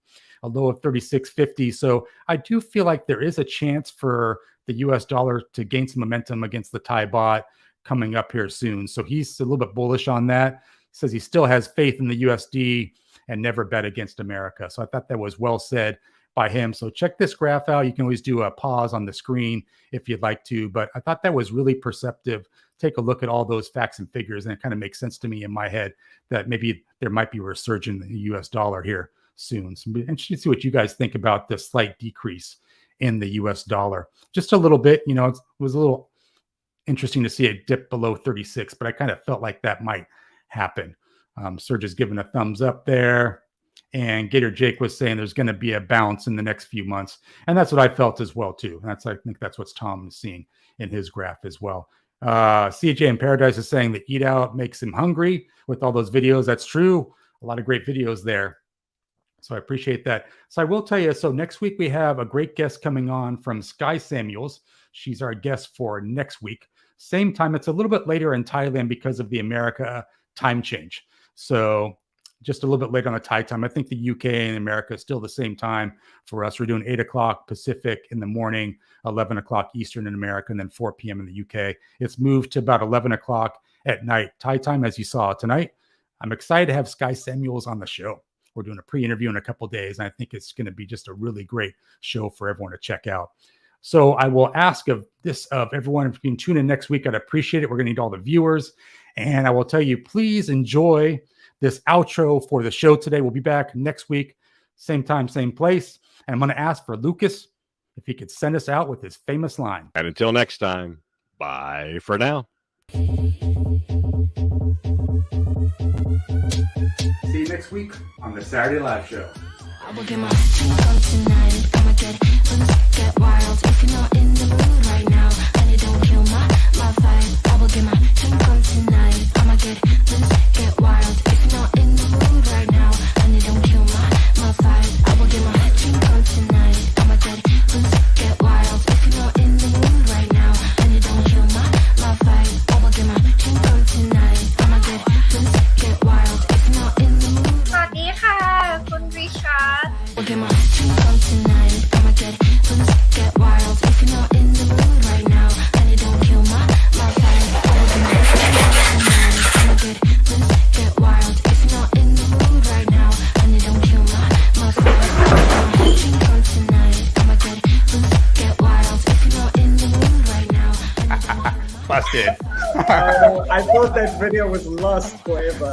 a low of 36.50. So I do feel like there is a chance for the US dollar to gain some momentum against the Thai baht coming up here soon. So he's a little bit bullish on that. He says he still has faith in the USD and never bet against America. So I thought that was well said by him. So check this graph out. You can always do a pause on the screen if you'd like to, but I thought that was really perceptive. Take a look at all those facts and figures, and it kind of makes sense to me in my head that maybe there might be a resurgence in the US dollar here soon. So I'm interested to see what you guys think about this slight decrease in the US dollar. Just a little bit, you know, it was a little interesting to see it dip below 36, but I kind of felt like that might happen. Serge is giving a thumbs up there. And Gator Jake was saying there's going to be a bounce in the next few months. And that's what I felt as well, too. And I think that's what Tom is seeing in his graph as well. CJ in Paradise is saying that Eat Out makes him hungry with all those videos. That's true. A lot of great videos there. So I appreciate that. So I will tell you, so next week we have a great guest coming on from Sky Samuels. She's our guest for next week. Same time. It's a little bit later in Thailand because of the America time change. So just a little bit late on the Thai time. I think the UK and America is still the same time for us. We're doing 8 o'clock Pacific in the morning, 11 o'clock Eastern in America, and then 4 p.m. in the UK. It's moved to about 11 o'clock at night Thai time, as you saw tonight. I'm excited to have Sky Samuels on the show. We're doing a pre-interview in a couple of days, and I think it's going to be just a really great show for everyone to check out. So I will ask of everyone, if you can tune in next week, I'd appreciate it. We're going to need all the viewers. And I will tell you, please enjoy this outro for the show today. We'll be back next week, same time, same place. And I'm going to ask for Lucas if he could send us out with his famous line. And until next time, bye for now. see you next week on the Saturday Live Show. I will get my drink on tonight. I'ma get wild. If you're not in the mood right now, and you don't kill my vibe. I will get my drink on tonight. I'ma get wild. If you're not in the mood right now, and you don't kill my vibe. I will get my drink on tonight. I'ma get wild. If you're not in the mood right now, and you don't kill my vibe. I will get my drink on tonight. I'ma get wild. If you're not in the mood. สวัสดีค่ะ คุณริชาร์ด I'll get my drink on tonight. I'ma get wild. If you're not in the mood right now, and you don't kill my vibe. I'll get my drink on tonight. I'ma get wild. If you're not in the mood right now, and you don't kill my vibe. I'll get my drink on tonight. I'ma get wild. If you're not in the mood right now, and you don't kill my Busted. I thought that video was lost forever.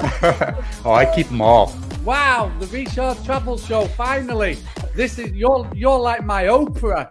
Oh, I keep them all. Wow, the Richard Travel Show, finally. You're like my Oprah.